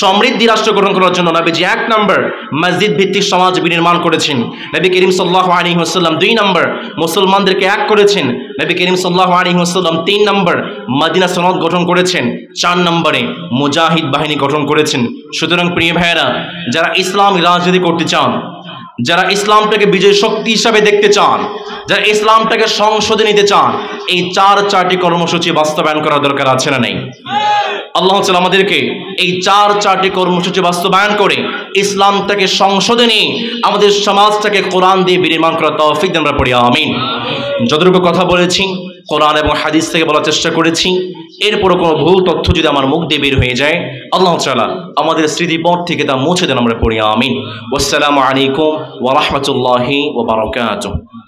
সমৃদ্ধি রাষ্ট্র গঠন করার জন্য। নবীজি 1 নম্বর মসজিদ ভিত্তিক সমাজ বিনির্মাণ করেছেন। নবী করিম সাল্লাল্লাহু আলাইহি ওয়াসাল্লাম 2 নম্বর মুসলমানদেরকে এক করেছেন। নবী করিম সাল্লাল্লাহু আলাইহি ওয়াসাল্লাম 3 নম্বর মদিনা সনদ গঠন করেছেন। 4 নম্বরে মুজাহিদ বাহিনী গঠন করেছেন। সুতরাং প্রিয় ভাইয়েরা, যারা ইসলামী রাজনীতি করতে চান, যারা ইসলামটাকে বিজয় শক্তি হিসাবে দেখতে চান, যারা ইসলামটাকে সংসদে নিতে চান, এই চারটি কর্মসূচি বাস্তবায়ন করার দরকার আছে না নেই? আল্লাহ তাআলা আমাদেরকে এই চারটি কর্মসূচি বাস্তবায়ন করে ইসলামটাকে সংশোধনী, আমাদের সমাজটাকে কোরআন দিয়ে বিনির্মাণ করার তৌফিক দান আমরা পড়ি আমিন। যতটুকু কথা বলেছি কোরআন এবং হাদিস থেকে বলার চেষ্টা করেছি, এরপরও কোনো ভুল তথ্য যদি আমার মুখ দিয়ে বের হয়ে যায়, আল্লাহ তাআলা আমাদের স্মৃতিপথ থেকে তা মুছে দেন আমরা পড়ি আমিন। ওয়াসসালামু আলাইকুম ওয়া রাহমাতুল্লাহি ওয়া বারাকাতুহু।